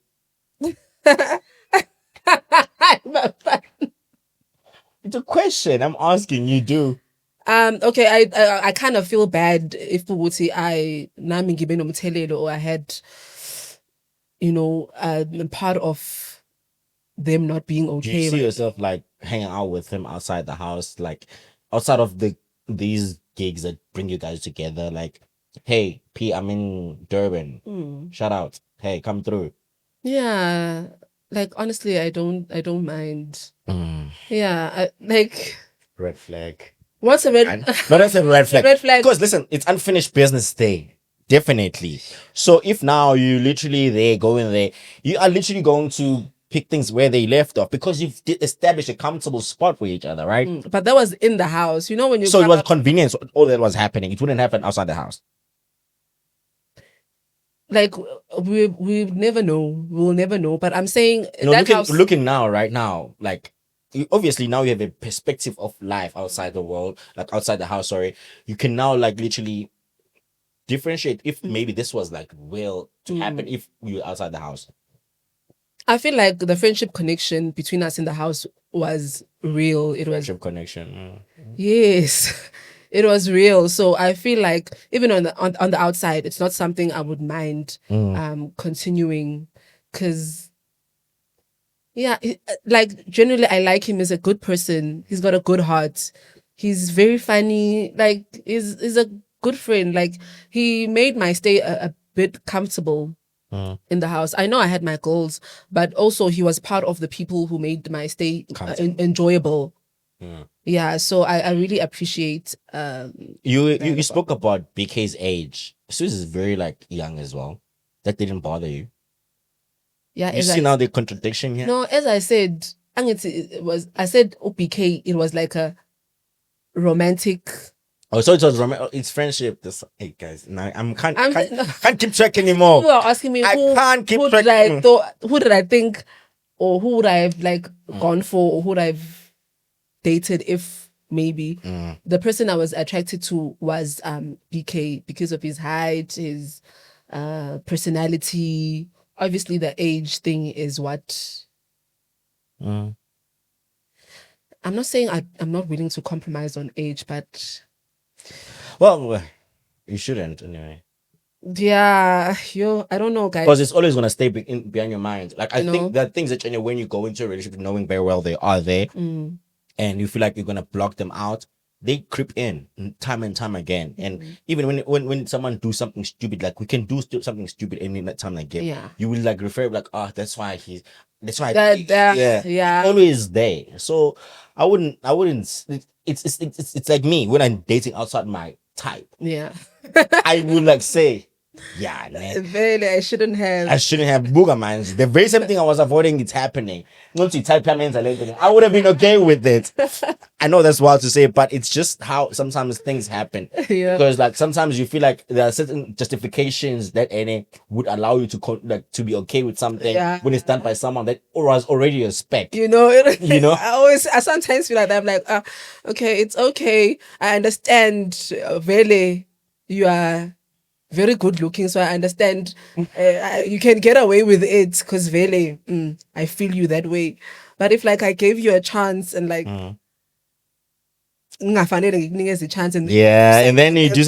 It's a question. I'm asking. You do? Okay, I kind of feel bad if Pubuti I nami ngibe nomthelelo or I had, part of them not being Do you okay. see Right? yourself like hanging out with him outside the house, like outside of these gigs that bring you guys together? Like, hey, P, I'm in Durban. Shout out. Hey, come through. Yeah, like honestly, I don't mind. Yeah, like Red flag. what's a red And no, that's a red flag. red flag? Because listen, it's unfinished business day. Definitely. So if now you literally there going there, you are literally going to pick things where they left off because you've established a comfortable spot for each other, right? But that was in the house. You know when you So it come was up, convenience, all that was happening. It wouldn't happen outside the house. like we never know. We'll never know. But I'm saying You know, that house. looking now, right now, like obviously now you have a perspective of life outside the world, like outside the house, sorry. You can now like literally differentiate if maybe this was like will to happen if we were outside the house. I feel like the friendship connection between us in the house was real. It was Friendship connection. yes, it was real. So I feel like even on the outside, it's not something I would mind continuing, because yeah, like generally I like him as a good person. He's got a good heart. He's very funny. Like he's a good friend. Like he made my stay a bit comfortable in the house. I know I had my goals, but also he was part of the people who made my stay enjoyable. Yeah, so I really appreciate. You spoke about BK's age. Suze is very like young as well. That didn't bother you. Yeah, You see now the contradiction here. no, as I said, I said OPK. It was like a romantic. Oh, so it was it's friendship. This hey guys, now can't No. can't keep track anymore. You are asking me I can't keep who track. who did I think, or who would I have like gone for, or who would I've dated if maybe the person I was attracted to was BK because of his height, his personality. Obviously, the age thing is what. I'm not saying I'm not willing to compromise on age, but Well, you shouldn't anyway. yeah, I don't know, guys. Because it's always gonna stay behind your mind. Like I You know? think there are things that when you go into a relationship knowing very well they are there, and you feel like you're gonna block them out, they creep in time and time again. And even when someone do something stupid, like we can do something stupid any time again, Yeah. you will like refer like, oh, that's why Yeah. it's always there. So I wouldn't. It's like me when I'm dating outside my type. Yeah. I would like say, yeah, man. Really, I shouldn't have. I shouldn't have booger minds. The very same thing I was avoiding, it's happening. Once you type comments and everything, I would have been okay with it. I know that's wild to say, but it's just how sometimes things happen. Yeah. Because like sometimes you feel like there are certain justifications that any would allow you to be okay with something when it's done by someone that was already a spec. You know, You know? I sometimes feel like that. I'm like, okay, it's okay. I understand. Really, you are very good looking, so I understand you can get away with it because really, I feel you that way. But if like I gave you a chance and like ngingafanele ngikunikeze a chance and And then you do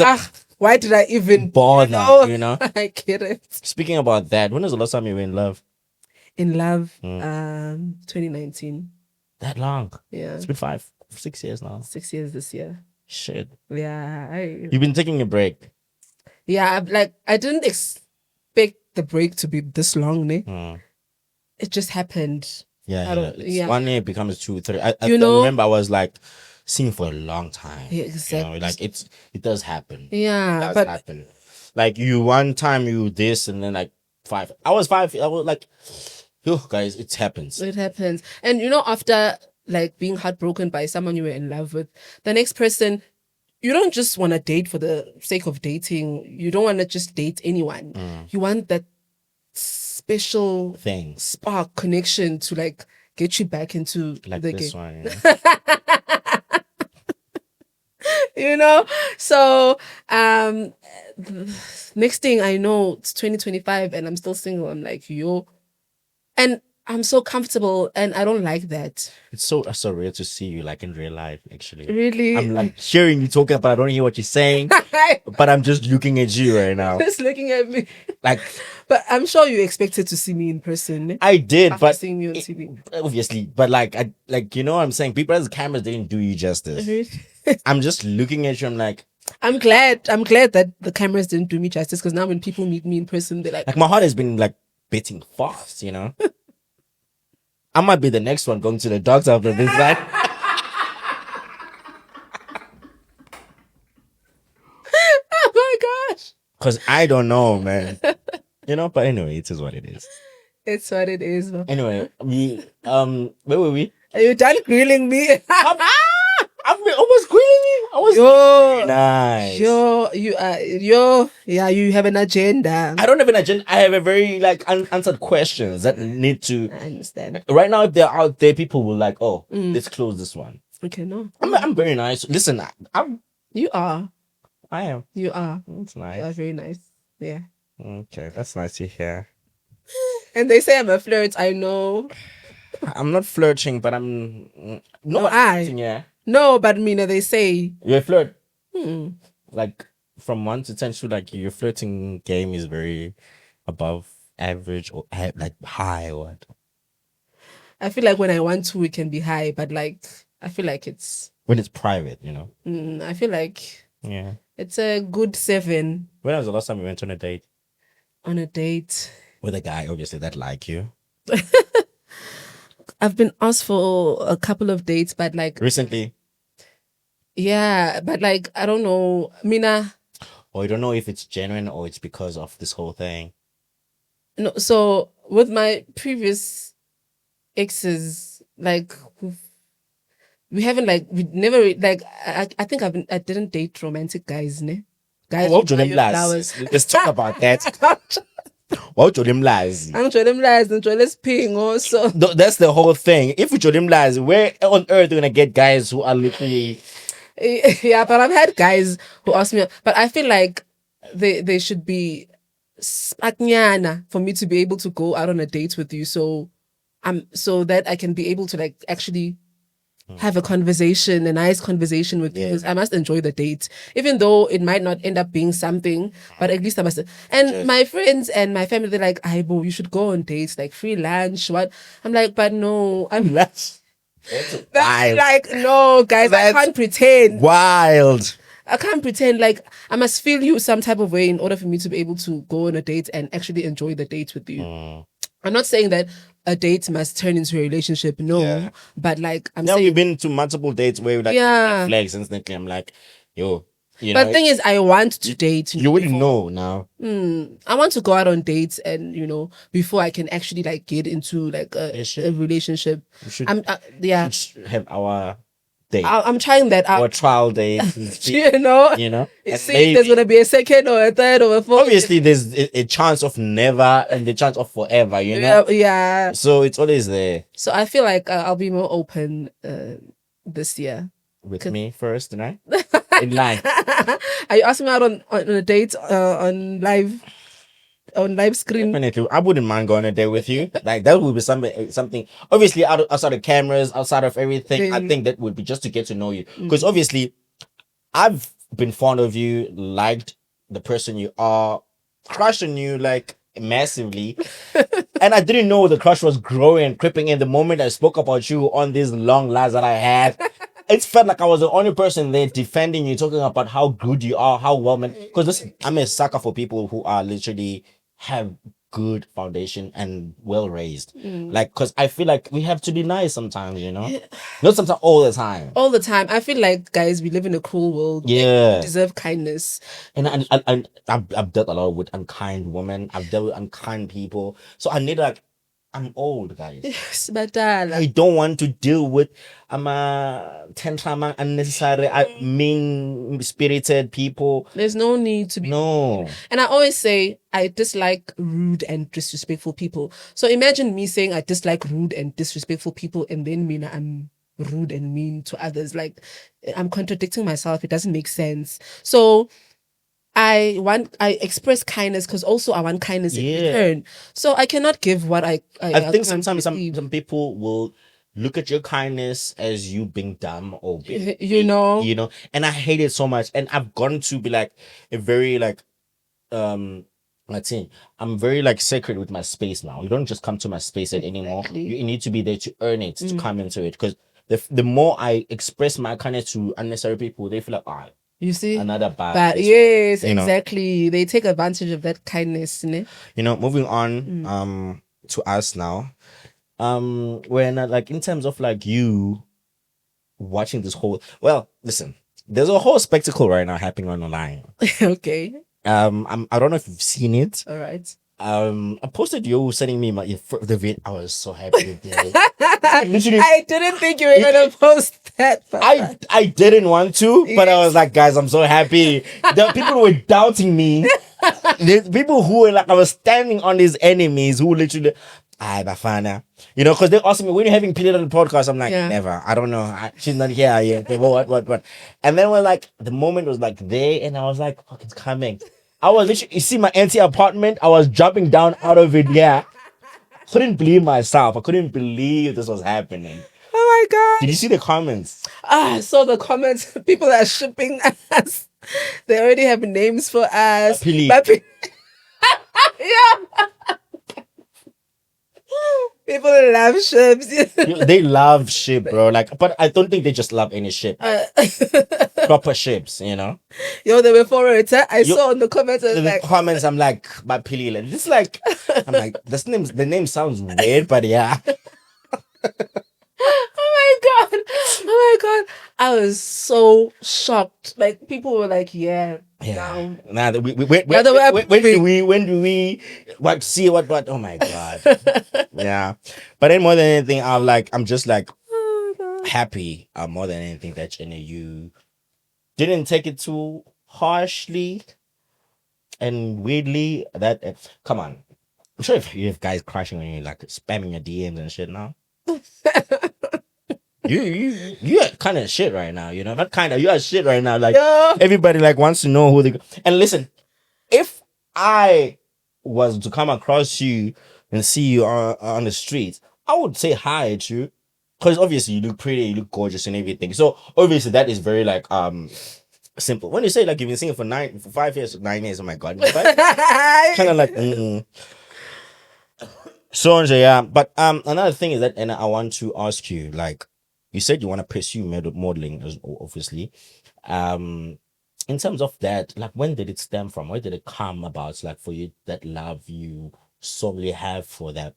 why did I even bother, you know? I get it. Speaking about that, when was the last time you were in love? In love, 2019. That long? Yeah. It's been 6 years now. 6 years this year. Shit. Yeah. You've been taking a break. Yeah, I didn't expect the break to be this long, ne? It just happened. Yeah. 1 year becomes 2, 3. I know? remember I was like seeing for a long time. Yeah, exactly. You know, like it does happen. Yeah, It does happen. Like one time you this and then like 5. I was like, yo guys, it happens. It happens. And after like being heartbroken by someone you were in love with, the next person, you don't just want to date for the sake of dating. You don't want to just date anyone. You want that special thing, spark connection to like get you back into like the this game. one. Yeah. you know. So next thing I know, it's 2025 and I'm still single. I'm like, yo, and I'm so comfortable, and I don't like that. It's so surreal to see you like in real life, actually. Really, I'm like hearing you talking, but I don't hear what you're saying. But I'm just looking at you right now. just looking at me. Like, But I'm sure you expected to see me in person. I did, After but seeing me on TV. obviously, but like, I like, you know what I'm saying? People as cameras didn't do you justice. I'm just looking at you. I'm like I'm glad that the cameras didn't do me justice, because now when people meet me in person, they're like, my heart has been like beating fast, you know? I might be the next one going to the doctor after this, right? oh my gosh. Because I don't know, man. You know, but anyway, it is what it is. It's what it is. Anyway, where were we? Are you done grilling me? I've been almost grilling you. I was Yo, nice. yeah, you have an agenda. I don't have an agenda. I have a very like unanswered questions that need to. I understand. Right now, if they're out there, people will like, oh, let's close this one. Okay, no. I'm very nice. Listen, You are. I am. You are. That's You are nice. very nice. Yeah. Okay, that's nice to hear. And they say I'm a flirt. I know. I'm not flirting, but I'm No, I. Yeah, No, but Mina, they say. you're a flirt. Hmm. Like from 1 to 10, so like your flirting game is very above average or like high or what? I feel like when I want to, it can be high, but like I feel like it's. When it's private, you know. I feel like Yeah. it's a good 7 When was the last time you went on a date on a date. with a guy, obviously that like you? I've been asked for a couple of dates, but like Recently, yeah, but like I don't know, Mina. or you don't know if it's genuine or it's because of this whole thing. No, so with my previous exes, like we haven't like we never like I think I didn't date romantic guys, ne? Guys, What who do buy them you lies? flowers. Let's talk about that. What do them lies? I'm sure them lies and let's ping also. That's the whole thing. If we show them lies, where on earth are we gonna get guys who are literally Yeah, but I've had guys who ask me, but I feel like they should be spatnyana for me to be able to go out on a date with you. So so that I can be able to like actually have a conversation, a nice conversation with you, because I must enjoy the date, even though it might not end up being something, but at least I must. And my friends and my family, they're like, "Aibo, you should go on dates, like free lunch." What? I'm like, but no, I'm that's wild. like, no, guys, I That's can't pretend. wild. I can't pretend. Like, I must feel you some type of way in order for me to be able to go on a date and actually enjoy the date with you. I'm not saying that a date must turn into a relationship, no. But like, I'm Now saying. we've been to multiple dates where we like flags instantly. I'm like, yo, you But know. the thing is, I want to date. You wouldn't know now. I want to go out on dates, and before I can actually like get into like a relationship. We should, Yeah. should have our date. I'm trying that out. Or trial date. You know, You know. And see if there's gonna be a second or a third or a fourth. obviously there's a chance of never and the chance of forever, you know. Yeah. So it's always there. So I feel like I'll be more open this year. With me first, tonight. In line. Are you asking me out on a date on live screen? Definitely. I wouldn't mind going a day with you. Like that would be something obviously outside of cameras, outside of everything. I think that would be just to get to know you. Because obviously I've been fond of you, liked the person you are, crushed on you like massively. And I didn't know the crush was growing and creeping in the moment I spoke about you on these long lives that I had. It felt like I was the only person there defending you, talking about how good you are, how well man. Because I'm a sucker for people who are literally have good foundation and well raised. Like, because I feel like we have to be nice sometimes, you know? Not sometimes, all the time. All the time. I feel like, guys, we live in a cruel world. Yeah. We deserve kindness. And I've dealt a lot with unkind women. I've dealt with unkind people. So I need like, I'm old, guys. Yes, but I don't want to deal with tantrum, unnecessary, mean-spirited people. there's no need to be. No. And I always say I dislike rude and disrespectful people. So imagine me saying I dislike rude and disrespectful people, and then Mina, I'm rude and mean to others. Like I'm contradicting myself. It doesn't make sense. So I express kindness because also I want kindness in Yeah. return. So I cannot give what I think can't sometimes receive. some people will look at your kindness as you being dumb or being You know. you know, and I hate it so much. And I've gotten to be like a very like let's see, I'm very like sacred with my space now. You don't just come to my space anymore. Exactly. You need to be there to earn it, to come into it. Because the more I express my kindness to unnecessary people, they feel like, ah, You see? another bad. But this yes, one, you know. exactly. They take advantage of that kindness, ne? You know, moving on to us now. When like in terms of like you watching this whole, well, listen, there's a whole spectacle right now happening online. Okay. I don't know if you've seen it. All right. I posted you sending me the vid. I was so happy with it. Literally, I didn't think you were gonna post that. Papa. I didn't want to, but I was like, guys, I'm so happy. The people were doubting me. The people who were like, I was standing on these enemies who literally, Bafana, you know, because they asked me, when you're having Philile on the podcast, I'm like, Yeah. never. I don't know. She's not here yet. What? And then we're like, the moment was like there, and I was like, fuck, it's coming. I was literally, you see my empty apartment, I was jumping down out of it. Yeah. Couldn't believe myself. I couldn't believe this was happening. Oh my god. Did you see the comments? I saw the comments. People are shipping us. They already have names for us. Philile. But yeah. People love ships. They love ship, bro. Like, but I don't think they just love any ship. Proper ships, you know. Yo, they were for it. I saw in the comments. I was The like, comments, I'm like, but Philile. This like, I'm like, the name sounds weird, but yeah. oh my god, I was so shocked. Like people were like, yeah. Yeah. Now. Nah, when do we what see what oh my god. Yeah. But then more than anything, I'm just like Oh my god. happy more than anything that Jenny, you didn't take it too harshly and weirdly that come on. I'm sure if you have guys crashing on you like spamming your DMs and shit now. You're kind of shit right now, you know. Not kind of, you are shit right now. Like Yeah. everybody like wants to know who they. And listen, if I was to come across you and see you on the streets, I would say hi to you because obviously you look pretty, you look gorgeous and everything. So obviously that is very like simple. When you say like you've been singing for 5 years, 9 years, oh my god, kind of like. So yeah, but another thing is that, and I want to ask you, like, you said you want to pursue modeling, obviously. In terms of that, like, when did it stem from? Where did it come about? Like, for you, that love you solely have for that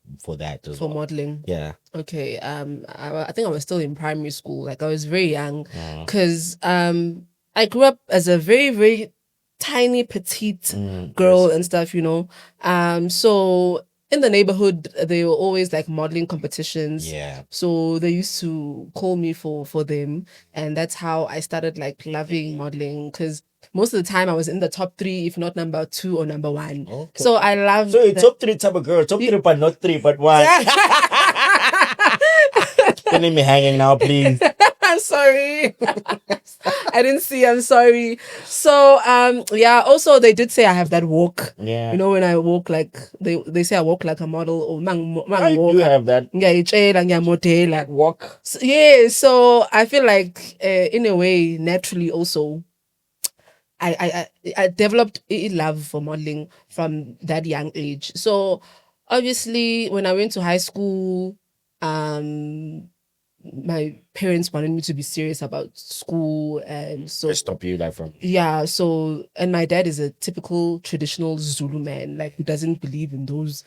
as For well? modeling. Yeah. Okay. I think I was still in primary school. Like I was very young, because I grew up as a very very tiny petite girl and stuff. You know. So in the neighborhood, they were always like modeling competitions. Yeah. So they used to call me for them, and that's how I started like loving modeling. Because most of the time I was in the top 3, if not number 2 or number 1. Okay. So I loved. So you're top 3 type of girl, top 3 but not 3 but 1. Don't leave me hanging now, please. I'm sorry. I didn't see. I'm sorry. So yeah. Also, they did say I have that walk. Yeah. You know, when I walk, like they say I walk like a model or I walk. do have that. Yeah, model like Walk. so, yeah. So I feel like in a way, naturally, also, I developed a love for modeling from that young age. So obviously, when I went to high school, my parents wanted me to be serious about school, and so Stop you like from. yeah. So, and my dad is a typical traditional Zulu man, like who doesn't believe in those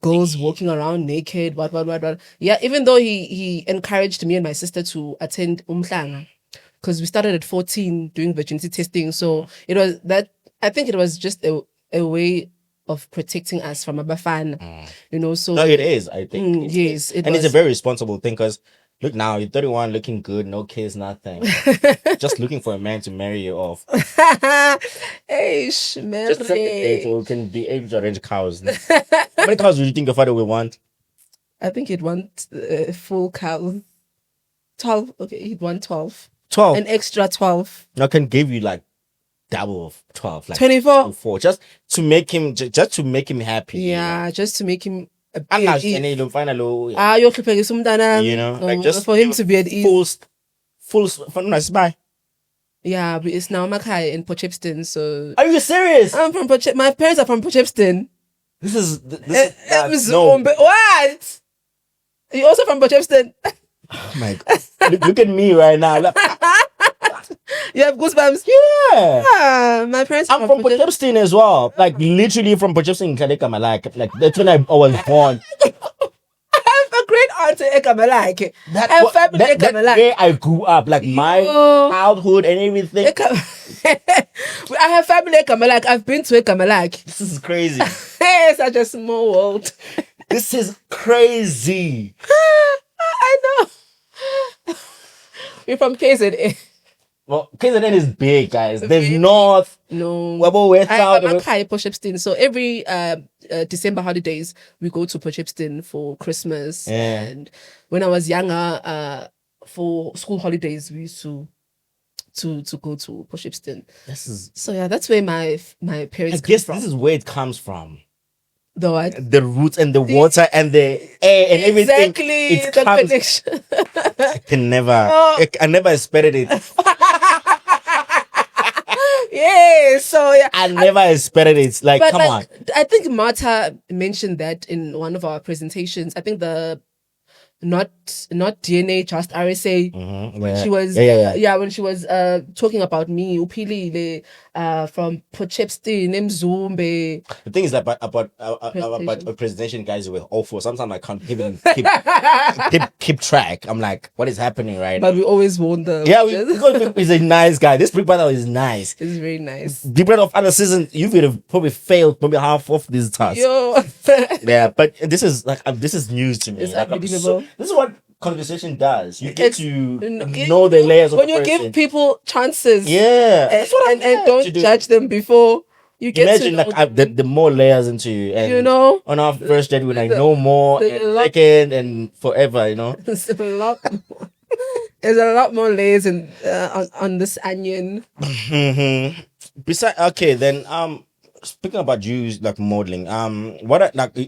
girls walking around naked. What. Yeah, even though he encouraged me and my sister to attend umhlanga, because we started at 14 doing virginity testing. So it was that, I think it was just a way of protecting us from Abafana, you know. So No, it is, I think. yes, it and was. it's a very responsible thing because look now, you're 31, looking good, no kids, nothing. Just looking for a man to marry you off. Hey, Just set the date Shmeri. so we can be able to arrange cows. How many cows do you think your father will want? I think it wants full cow. 12. Okay, he'd want 12. 12. An extra 12. I can give you like double of 12, like 24. 24, just to make him happy. Yeah, just to make him a I'm bit not at ease. any final, You're like just for him to be at ease. Full nice bye. Yeah, but it's now Makai in Potchefstroom, so Are you serious? I'm from my parents are from Potchefstroom. This is No. What? You also from Potchefstroom? Oh my God. Look at me right now. Look. You have goosebumps? Yeah. My parents I'm from Potchefstroom as well. Like literally from Potchefstroom in Kadeka, like that's when I was born. I have a great aunt in Ekamalake. That I have family in that's Ekamalake. where I grew up, like my childhood and everything. I have family in Ekamalake. I've been to Ekamalake. This is crazy. It's such a small world. This is crazy. I know. We're from KZN. Well, KZN is big, guys. There's north, No. west, south. I'm Potchefstroom. So every December holidays, we go to Potchefstroom for Christmas. Yeah. And when I was younger, for school holidays, we used to go to Potchefstroom. So yeah, that's where my parents I guess come from. this is where it comes from. The what? The roots and the water and the air and everything. Exactly. It The comes. connection. I can never. Oh. I never expected it. Yeah. So yeah. I never expected it. Like, But come on. I think Martha mentioned that in one of our presentations. I think the not DNA, just RSA. Mhm. She was when she was talking about me, Philile, from Potchefstroom, Mzumbe. The thing is that about a presentation, guys, we're awful. Sometimes I can't even keep track. I'm like, what is happening, right? But we always won the because he's a nice guy. This Big Brother is nice. It's very nice. Big Brother of other seasons, you would have probably failed maybe half of these tasks. Yo. Yeah, but this is news to me. It's Like, unbelievable. this is what conversation does. You get It's- to know the layers of when the you person. give people chances, Yeah, that's what I'm and here don't to do. judge them before you get Imagine to know like the more layers into you, and you know, on our first date we like know more, there's a and lot- second and forever, you know. there's a lot more. There's a lot more layers in on this onion. Mm-hmm. Besides, okay, then speaking about you like modeling,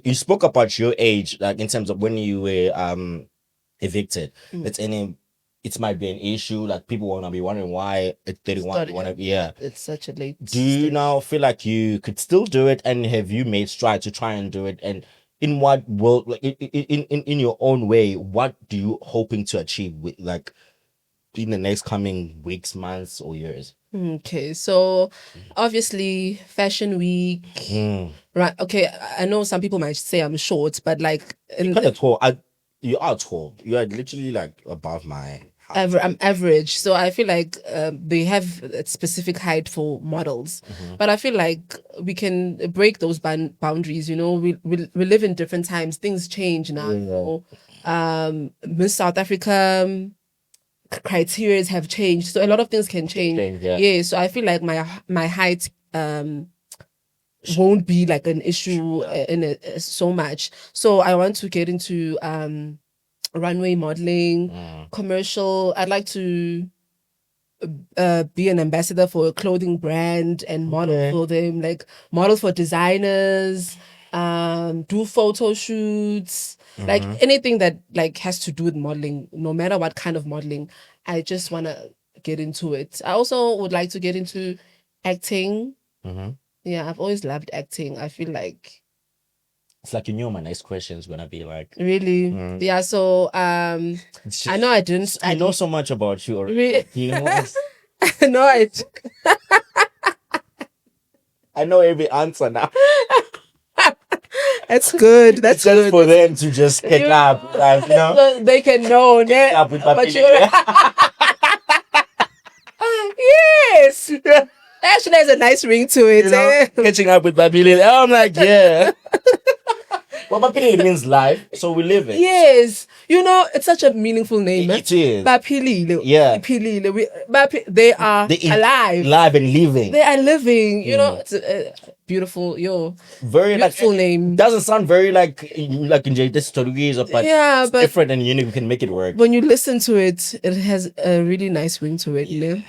you spoke about your age, like in terms of when you were evicted. It might be an issue. Like people wanna be wondering why at 31 you wanna It's such a late. Do you now feel like you could still do it, and have you made strides to try and do it? And in what world, like in your own way, what do you hoping to achieve with like in the next coming weeks, months, or years? Okay, so obviously Fashion Week, right? Okay, I know some people might say I'm short, but like You're kind of tall. You are tall. You are literally like above my. I'm average, so I feel like they have a specific height for models, but I feel like we can break those boundaries. You know, we live in different times. Things change now. You know? Miss South Africa criteria have changed, so a lot of things can change. Yeah, so I feel like my height won't be like an issue so much. So I want to get into runway modeling, commercial. I'd like to be an ambassador for a clothing brand and model for them, like model for designers, do photo shoots, like anything that like has to do with modeling, no matter what kind of modeling. I just want to get into it. I also would like to get into acting. Yeah, I've always loved acting. I feel like it's like you knew my next question is gonna be like really yeah. So I know I didn't. I know so much about you already. You know, no, I know every answer now. That's good. That's it's just good. for them to just catch up, like, you know. So they can know. Catch up with But Philile. Yes. Actually, there's a nice ring to it. You know, catching up with Philile. I'm like, yeah. Well, but Philile means life, so we live it. Yes, you know, it's such a meaningful name. It is. Philile. Yeah. Philile. They are alive. Live and living. They are living. You know, it's a beautiful, Very beautiful like name. Doesn't sound very like in this stories, but Yeah, it's but different and unique. We can make it work. when you listen to it, it has a really nice ring to it. You know?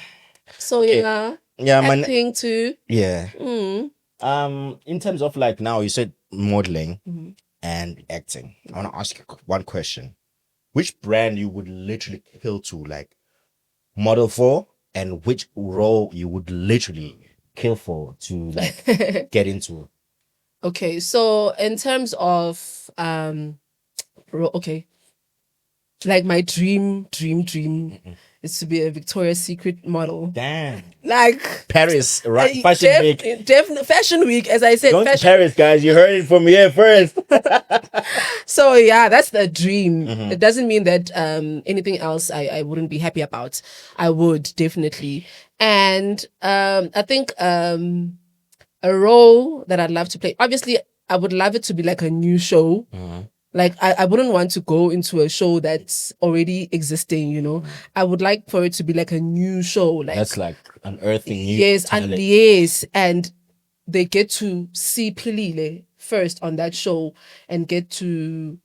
So Okay. yeah, Yeah, acting too. Yeah. Mm. In terms of like now, you said modeling Mm-hmm. and acting. I want to ask you one question: which brand you would literally kill to like model for, and which role you would literally kill for to like get into? Okay, so in terms of okay, like my dream is to be a Victoria's Secret model. Damn. Like Paris, right? Fashion Week. Definitely Fashion Week, as I said. Going to Fashion. Paris, guys. You heard it from here first. So yeah, that's the dream. Mm-hmm. It doesn't mean that anything else I wouldn't be happy about. I would definitely. And I think a role that I'd love to play. Obviously, I would love it to be like a new show. Mm-hmm. Like I wouldn't want to go into a show that's already existing, you know. I would like for it to be like a new show. Like That's like unearthing new yes, talent. and yes, and they get to see Philile first on that show and get to,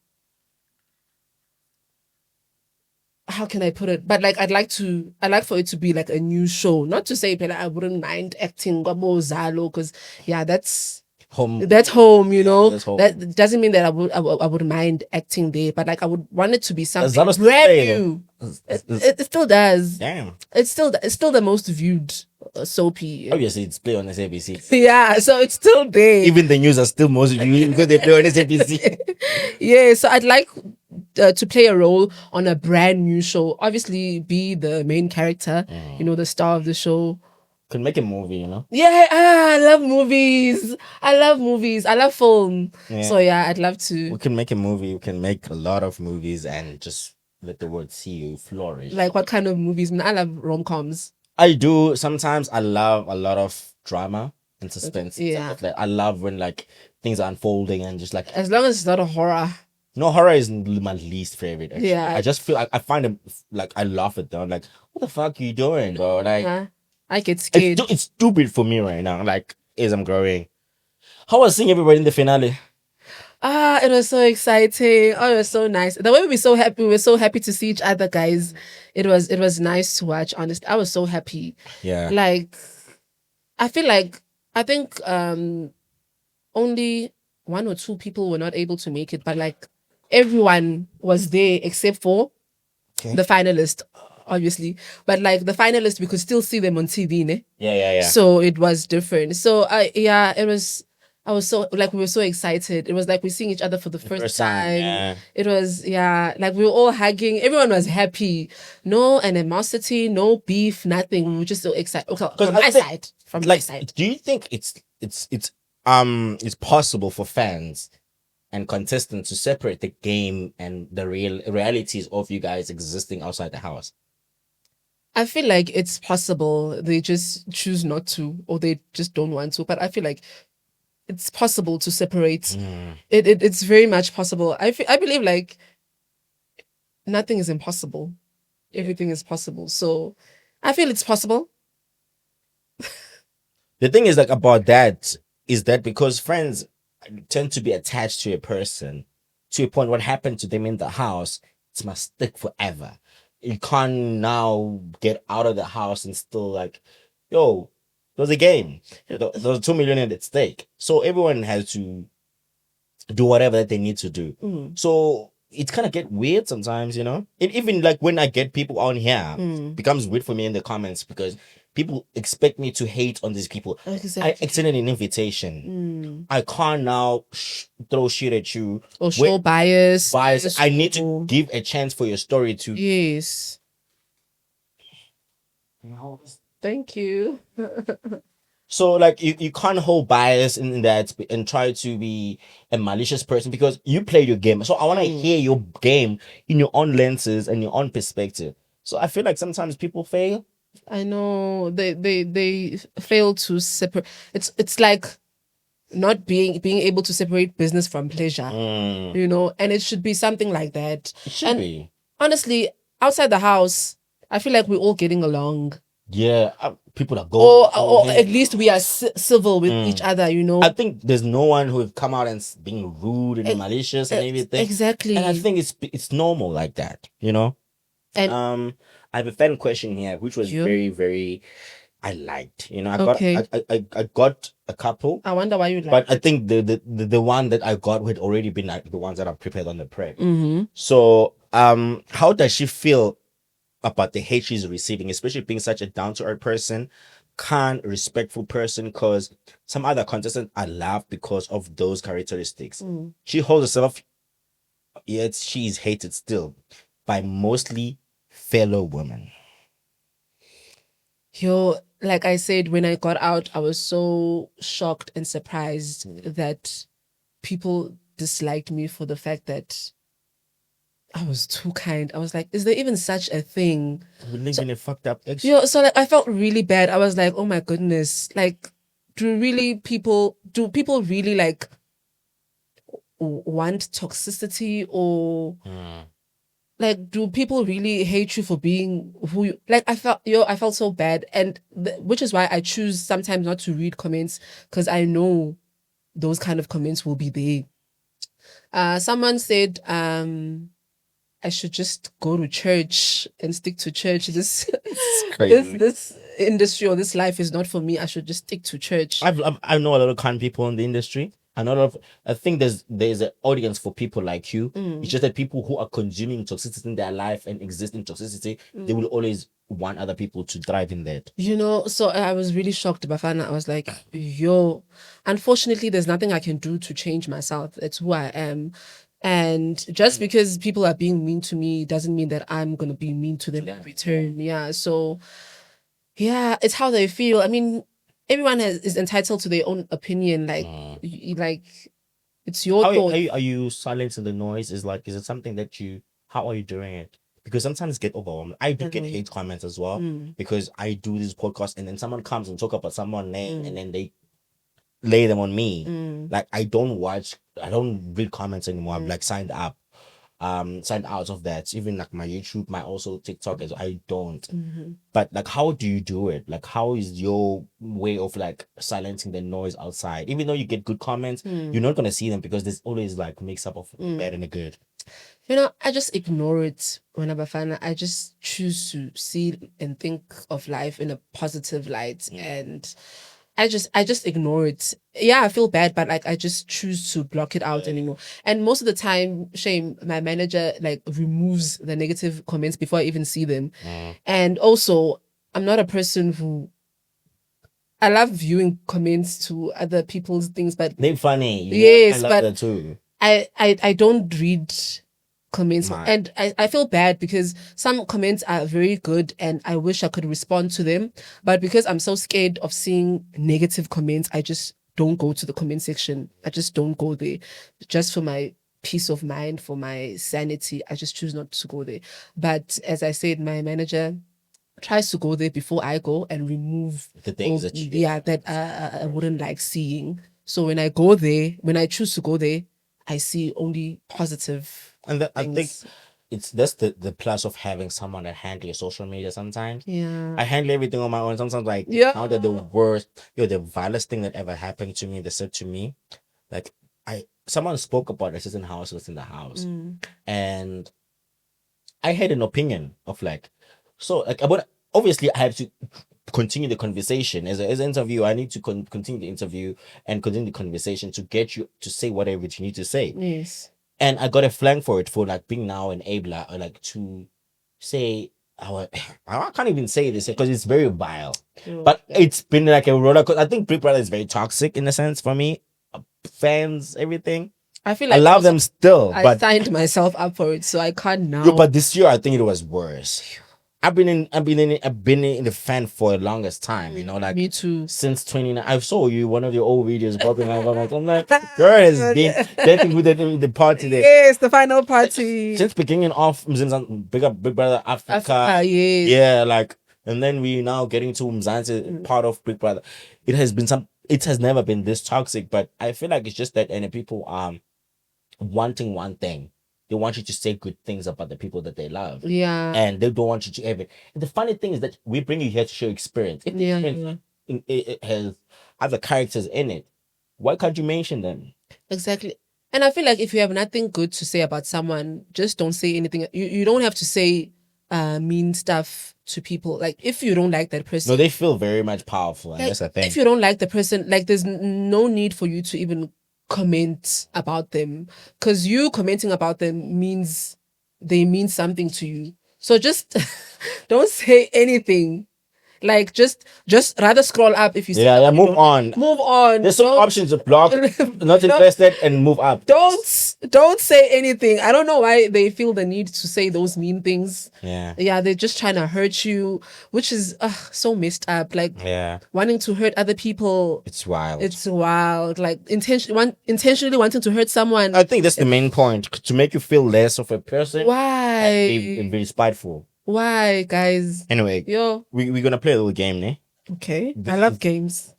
how can I put it? But like I'd like for it to be like a new show. Not to say but I wouldn't mind acting Gwabo Zalo, because yeah, that's Home. home, you know. That's home. That doesn't mean that I would mind acting there, but like I would want it to be something Zalo still brand there, new. It still does. Damn. It's still the most viewed soapy. Obviously, it's play on SABC. Yeah, so it's still there. Even the news are still most viewed because they play on SABC. Yeah, so I'd like to play a role on a brand new show. Obviously, be the main character, you know, the star of the show. Could make a movie, you know. Yeah, I love movies. I love film. Yeah. So yeah, I'd love to. We can make a movie. We can make a lot of movies and just let the word see you flourish. Like what kind of movies? I love rom-coms. I do. Sometimes I love a lot of drama and suspense. Yeah. Stuff like that. I love when like things are unfolding and just like As long as it's not a horror. no, horror is my least favorite. Actually. Yeah. I just feel I find them like I laugh at them. Like, what the fuck are you doing, bro? Like, I get scared. it's stupid for me right now. Like, as I'm growing. How was seeing everybody in the finale? It was so exciting. Oh, it was so nice. The way we were so happy to see each other, guys. It was nice to watch, honestly. I was so happy. Yeah. Like, I think only one or two people were not able to make it, but like everyone was there except for the finalist, obviously. But like the finalists, we could still see them on TV, ne? Yeah. So it was different. So I was so like we were so excited. It was like we're seeing each other for the first time. Yeah. It was like we were all hugging. Everyone was happy. No animosity, no beef, nothing. We were just so excited. Okay, from my side. From my side. Do you think it's possible for fans and contestants to separate the game and the realities of you guys existing outside the house? I feel like it's possible. They just choose not to, or they just don't want to. But I feel like it's possible to separate. It's very much possible. I believe like nothing is impossible. Everything is possible. So I feel it's possible. The thing is like about that is that because friends tend to be attached to a person to a point what happened to them in the house, it must stick forever. You can't now get out of the house and still like, yo, it was a game. There was 2 million at stake. So everyone has to do whatever that they need to do. So it kind of get weird sometimes, you know? Even like when I get people on here, it becomes weird for me in the comments because people expect me to hate on these people. Exactly. I extended an invitation. I can't now throw shit at you. Or show bias. I need to give a chance for your story to... Yes. Thank you. So like you can't hold bias in that and try to be a malicious person because you play your game. So I want to hear your game in your own lenses and your own perspective. So I feel like sometimes people fail. I know they fail to separate. It's like not being able to separate business from pleasure, you know, and it should be something like that. It should And be. honestly, outside the house, I feel like we're all getting along, Yeah, people are going. or at least we are civil with each other, you know. I think there's no one who have come out and being rude and malicious and everything. Exactly. And I think it's normal like that, you know. And I have a fan question here, which was very, very I liked. You know, Okay. I got a couple. I wonder why you like But I it. think the one that I got had already been like the ones that are prepared on the prep. Mm-hmm. So how does she feel about the hate she's receiving, especially being such a down-to-earth person, kind, respectful person? Because some other contestants are loved because of those characteristics. She holds herself, yet she is hated still by mostly fellow women. Yo, like I said, when I got out, I was so shocked and surprised that people disliked me for the fact that I was too kind. I was like, is there even such a thing? We live in a fucked up ex- Yo, so like I felt really bad. I was like, oh my goodness, like, do people really like want toxicity, or like, do people really hate you for being who you like? I felt so bad, and which is why I choose sometimes not to read comments, because I know those kind of comments will be there. Someone said I should just go to church and stick to church. This crazy. this industry or this life is not for me. I should just stick to church. I know a lot of kind people in the industry. I think there's an audience for people like you. It's just that people who are consuming toxicity in their life and exist in toxicity, they will always want other people to thrive in that. You know, so I was really shocked by Fana. I was like, yo, unfortunately, there's nothing I can do to change myself. It's who I am. And just because people are being mean to me doesn't mean that I'm going to be mean to them in return. Yeah. So, yeah, it's how they feel. I mean, everyone is entitled to their own opinion. Like, like it's your thought. Are you silencing the noise? Is it something that how are you doing it? Because sometimes get overwhelmed. I do get hate comments as well, because I do this podcast and then someone comes and talk about someone's name and then they lay them on me. Like I don't read comments anymore. I've like signed out of that. Even like my YouTube, my also TikTok, as I don't. But like, how do you do it? Like, how is your way of like silencing the noise outside? Even though you get good comments, you're not gonna see them because there's always like mix up of bad and the good. You know, I just ignore it whenever I find it. I just choose to see and think of life in a positive light, and I just ignore it. Yeah, I feel bad, but like I just choose to block it out anymore. And most of the time, shame, my manager like removes the negative comments before I even see them. And also, I'm not a person who I love viewing comments to other people's things, but They're funny. Yes, I love but that too. I don't read comments, Right. and I feel bad because some comments are very good and I wish I could respond to them, but because I'm so scared of seeing negative comments, I just don't go to the comment section. I just don't go there, just for my peace of mind, for my sanity. I just choose not to go there. But as I said, my manager tries to go there before I go and remove The things all- that you that I wouldn't like seeing. So when I go there, when I choose to go there, I see only positive. And I think things. that's the plus of having someone that handle your social media sometimes. Yeah. I handle everything on my own. Sometimes like now that the vilest thing that ever happened to me, they said to me, like someone spoke about a certain house was in the house. And I had an opinion of like, so like about obviously I have to continue the conversation as an interview. I need to continue the interview and continue the conversation to get you to say whatever you need to say. Yes. And I got a flank for it, for like being now an enabler, or like to say I can't even say this because it's very vile. But it's been like a roller coaster. I think Big Brother is very toxic in a sense for me. Fans, everything. I feel like I love them still, I but signed myself up for it, so I can't now. but this year I think it was worse. I've been in the fan for the longest time, you know, like Me too. since 29. I saw you one of your old videos popping up. I'm like, girl has been dating with the party there. Yes, the final party. Since beginning off Big Brother Africa. Yes. Yeah, like, and then we now getting to Mzansi part of Big Brother. It has been it has never been this toxic, but I feel like it's just that and people wanting one thing. They want you to say good things about the people that they love. Yeah. And they don't want you to have it. And the funny thing is that we bring you here to show experience. If Yeah, experience it has other characters in it, why can't you mention them? Exactly. And I feel like if you have nothing good to say about someone, just don't say anything. You don't have to say mean stuff to people. Like if you don't like that person. No, they feel very much powerful, and like, that's the thing. if you don't like the person, like there's no need for you to even comment about them. Because you commenting about them means they mean something to you. So just don't say anything. Like just rather scroll up if you see. Yeah, move on. Move on. There's some options to block, not interested, and move up. Don't say anything. I don't know why they feel the need to say those mean things. Yeah, they're just trying to hurt you, which is so messed up. Like wanting to hurt other people. It's wild. Like intentionally wanting to hurt someone. I think that's the main point, to make you feel less of a person. Why? And be spiteful. Why, guys? Anyway, we're gonna play a little game, ne? Okay. I love games.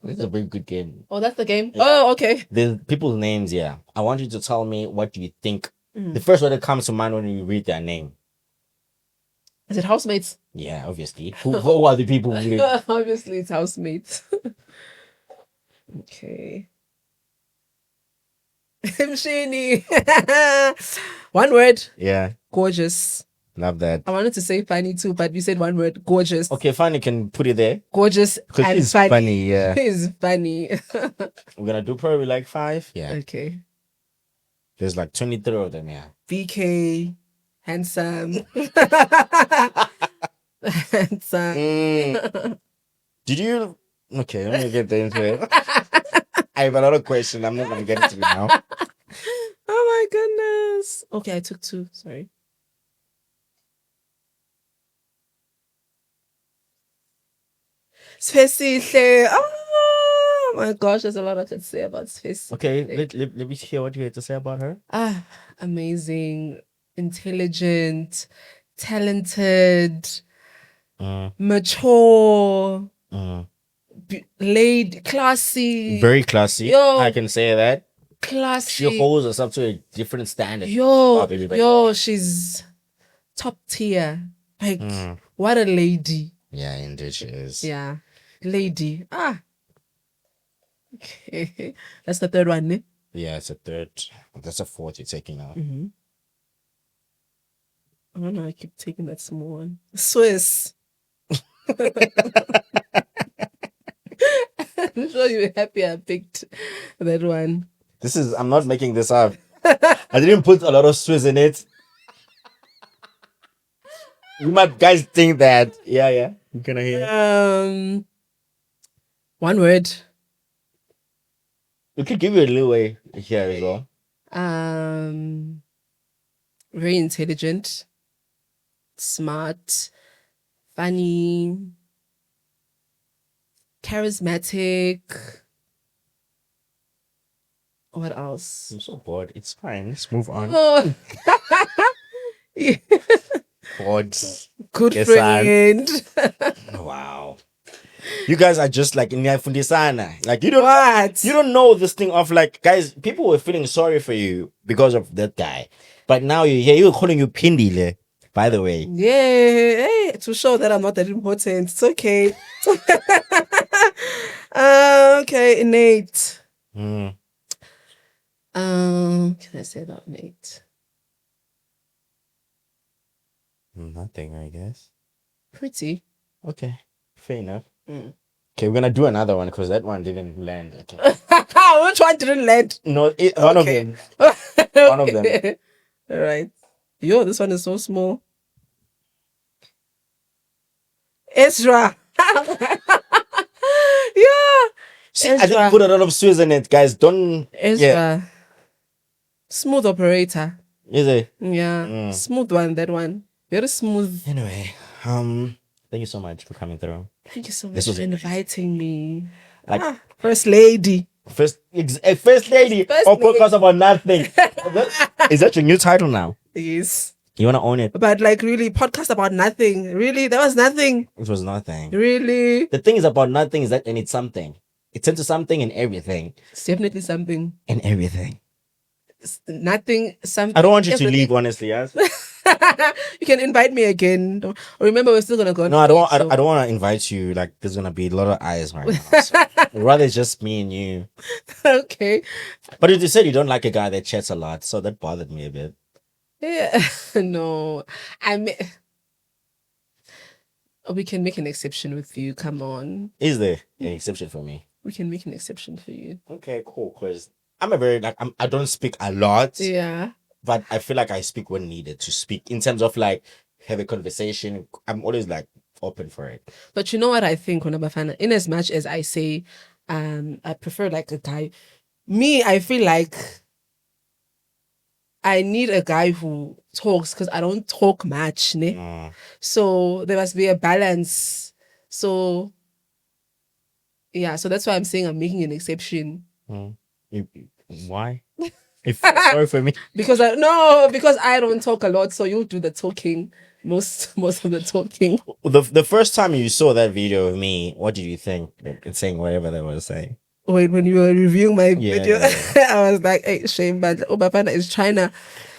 This is a very good game. Oh, that's the game? Yeah. Oh, okay. There's people's names, yeah. I want you to tell me what you think. The first one that comes to mind when you read their name. Is it housemates? Yeah, obviously. Who are the people who live? Obviously, it's housemates. Okay. Mshini. One word. Yeah. Gorgeous. Love that. I wanted to say funny too, but you said one word. Gorgeous. Okay, funny, can put it there. Gorgeous Because and he's funny. funny, yeah. He's funny. We're gonna do probably like 5. Yeah. Okay. There's like 23 of them, yeah. BK. Handsome. Handsome. Did you... Okay, let me get into it. I have a lot of questions. I'm not gonna get into it now. Oh my goodness. Okay, I took 2. Sorry. Svesihle. Oh my gosh, there's a lot I could say about Svesihle. Okay, let me hear what you had to say about her. Amazing, intelligent, talented, mature, classy. Very classy. I can say that. Classy. She holds us up to a different standard. She's top tier. Like, what a lady. Yeah, indeed she is. Yeah. Lady. Okay. That's the third one, ne? Yeah, it's a third. That's a 4th you're taking out. I don't know. I keep taking that small one. Swiss. I'm sure you were happy I picked that one. I'm not making this up. I didn't put a lot of Swiss in it. You might guys think that. Yeah. You gonna hear? One word. We could give you a little way here as well. Very intelligent, smart, funny, charismatic. What else? I'm so bored. It's fine. Let's move on. Oh. Bored. Good Yes, friend. Wow. You guys are just like in Fundisana. Like you don't What? You don't know this thing of like, guys, people were feeling sorry for you because of that guy. But now you're here, you're calling you Pindile, by the way. Yeah, hey, to show that I'm not that important. It's okay. Okay, Nate. Can I say about Nate? Nothing, I guess. Pretty. Okay, fair enough. Okay, we're gonna do another one because that one didn't land. Okay. Which one didn't land? No, one of them. One of them. All right. Yo, this one is so small. Ezra. Yeah. See, I didn't put a lot of Swiss in it, guys. Don't. Ezra. Yeah. Smooth operator. Is it? Yeah. Smooth one, that one. Very smooth. Anyway, thank you so much for coming through. Thank you so much for inviting me. Like First lady. First lady. Or podcast about nothing. Is that your new title now? Yes. You wanna own it? But like really, podcast about nothing. Really, there was nothing. It was nothing. Really. The thing is about nothing is that and it's something. It's into something and everything. It's definitely something. And everything. Nothing. Something. I don't want you to everything. leave, honestly, yes. You can invite me again. Remember, we're still gonna go. No, I don't. I don't want to invite you. Like, there's gonna be a lot of eyes right now. So rather, it's just me and you. Okay. But you said you don't like a guy that chats a lot, so that bothered me a bit. Yeah. No. We can make an exception with you. Come on. Is there an exception for me? We can make an exception for you. Okay, cool. Because I'm a very I don't speak a lot. Yeah. But I feel like I speak when needed to speak in terms of like have a conversation. I'm always like open for it. But you know what I think, Onabafana? In as much as I say, I prefer like a guy. Me, I feel like I need a guy who talks because I don't talk much, ne? So there must be a balance. So yeah, so that's why I'm saying I'm making an exception. Why? If sorry for me. Because I don't talk a lot, so you'll do the talking. Most of the talking. The first time you saw that video of me, what did you think? It's saying whatever they were saying. Wait, when you were reviewing my Yeah, video, yeah. I was like, hey, shame, but Obafana is China.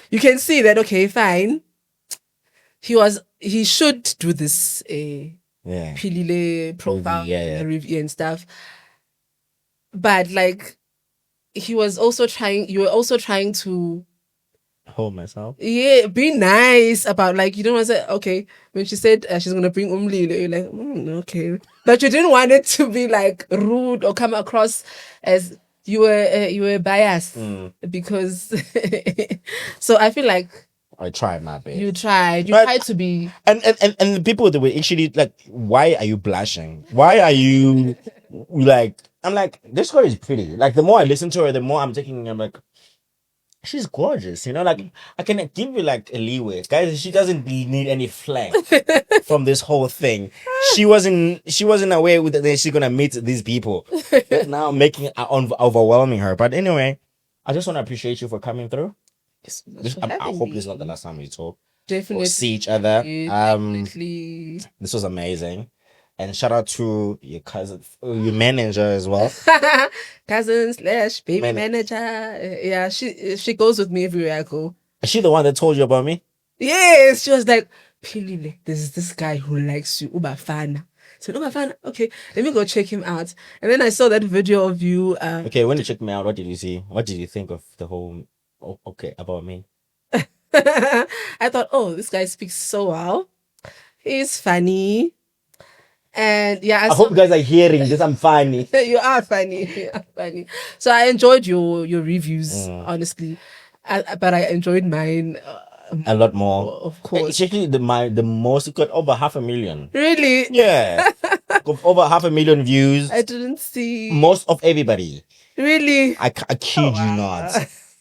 You can see that, okay, fine. He should do this Philile profile review and stuff. But like you were also trying to Hold myself. yeah, be nice about like you don't want to say okay when she said she's gonna bring Umlile, you're like okay, but you didn't want it to be like rude or come across as you were biased because so I feel like I tried my best. you tried to be and the people that were actually like, why are you blushing? Why are you like? I'm like, this girl is pretty. Like the more I listen to her, the more I'm like, she's gorgeous, you know. Like I can give you like a leeway, guys. She doesn't need any flank from this whole thing. She wasn't aware that she's gonna meet these people. Now making overwhelming her. But anyway, I just want to appreciate you for coming through. I hope this is not the last time we talk. Definitely Or see each other. Definitely. This was amazing. And shout out to your cousin, your manager as well. Cousin / baby manager. Yeah, she goes with me everywhere I go. Is she the one that told you about me? Yes, she was like, Philile, there's this guy who likes you, Ubafana. So Ubafana, okay, let me go check him out. And then I saw that video of you. Okay, when you checked me out, what did you see? What did you think of the whole? Okay, about me. I thought, oh, this guy speaks so well. He's funny. And yeah, I hope you guys are hearing this. I'm funny. You are funny. You are funny. So I enjoyed your reviews, honestly. But I enjoyed mine a lot more. Of course. Actually, the most got over 500,000. Really? Yeah. Got over 500,000 views. I didn't see. Most of everybody. Really? I kid you not.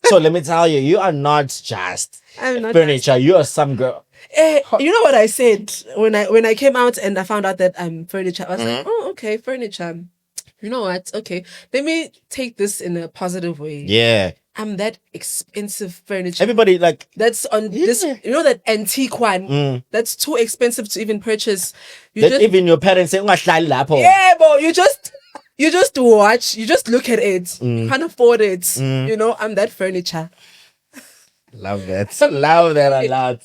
So let me tell you, you are not just I'm not furniture. You are some girl. You know what I said when I came out and I found out that I'm furniture. I was like, oh, okay, furniture. You know what? Okay, let me take this in a positive way. Yeah. I'm that expensive furniture. Everybody like that's on this. You know that antique one. That's too expensive to even purchase. Even your parents say, yeah, but you just watch. You just look at it. You can't afford it. You know, I'm that furniture. Love that. Love that a lot.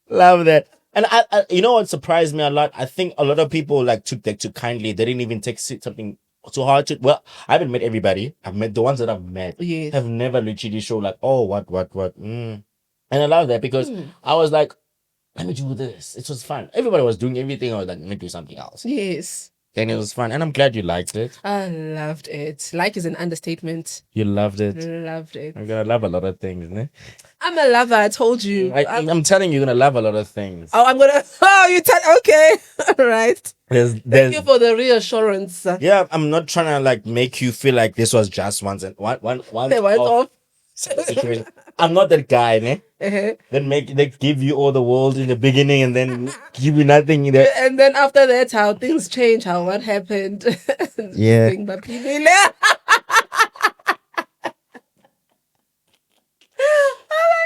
Love that. And I you know what surprised me a lot? I think a lot of people like took that too kindly. They didn't even take something too hard to. Well, I haven't met everybody. I've met the ones that I've met. Yes. Have never literally show like, oh, what. And I love that because I was like, let me do this. It was fun. Everybody was doing everything. I was like, let me do something else. Yes. And it was fun. And I'm glad you liked it. I loved it. Like is an understatement. You loved it. Loved it. You're gonna love a lot of things, ne? I'm a lover. I told you. I'm telling you, you're gonna love a lot of things. Oh, I'm gonna. Oh, you tell. Okay, all right. Thank you for the reassurance. Yeah, I'm not trying to like make you feel like this was just one off. I'm not that guy, ne? They give you all the world in the beginning and then give you nothing there. And then after that, how things change, how what happened. Yeah.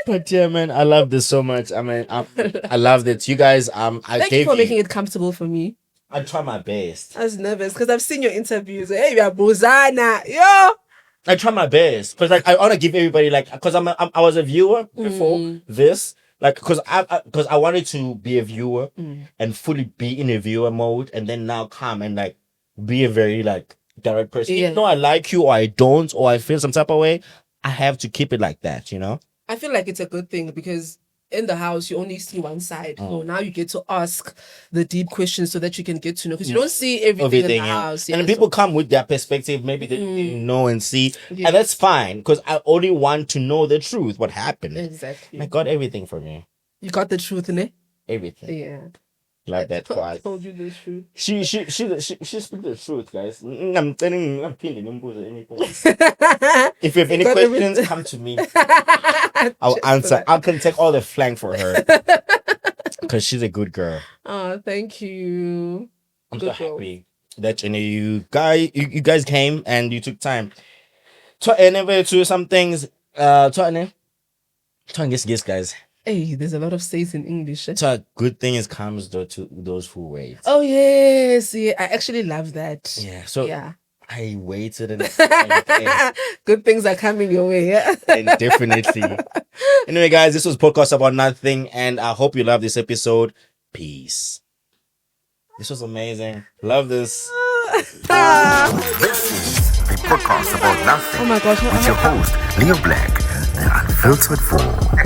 But yeah, man, I love this so much. I mean, I love it. You guys, Thank you for making it comfortable for me. I try my best. I was nervous because I've seen your interviews. Hey, you are Bozana. Yo. I try my best because like I want to give everybody like because I was a viewer before this like because I wanted to be a viewer and fully be in a viewer mode and then now come and like be a very like direct person. Yeah. Even though I like you or I don't or I feel some type of way, I have to keep it like that, you know. I feel like it's a good thing because in the house you only see one side. So now you get to ask the deep questions so that you can get to know because you don't see everything in the house. And people come with their perspective, maybe they didn't know and see, and that's fine because I only want to know the truth, what happened. Exactly. I got everything from you. You got the truth in it. Everything. Yeah. Like that I twice. told you the truth. She speaks the truth, guys. I'm telling you, if you have any got questions, come to me. I'll answer. I can take all the flank for her because she's a good girl. Oh, thank you. I'm Good so girl. happy that you guys came and you took time. So anyway, to some things. Try and guess, guys. Hey, there's a lot of says in English. Eh? So good things comes though to those who wait. Oh yes, yeah, I actually love that. Yeah. So Yeah. I waited and Good things are coming your way. Yeah. and definitely. Anyway, guys, this was Podcast About Nothing, and I hope you love this episode. Peace. This was amazing. Love this. This is the podcast about nothing Oh my gosh. with your host, Leo Black, the unfiltered fool.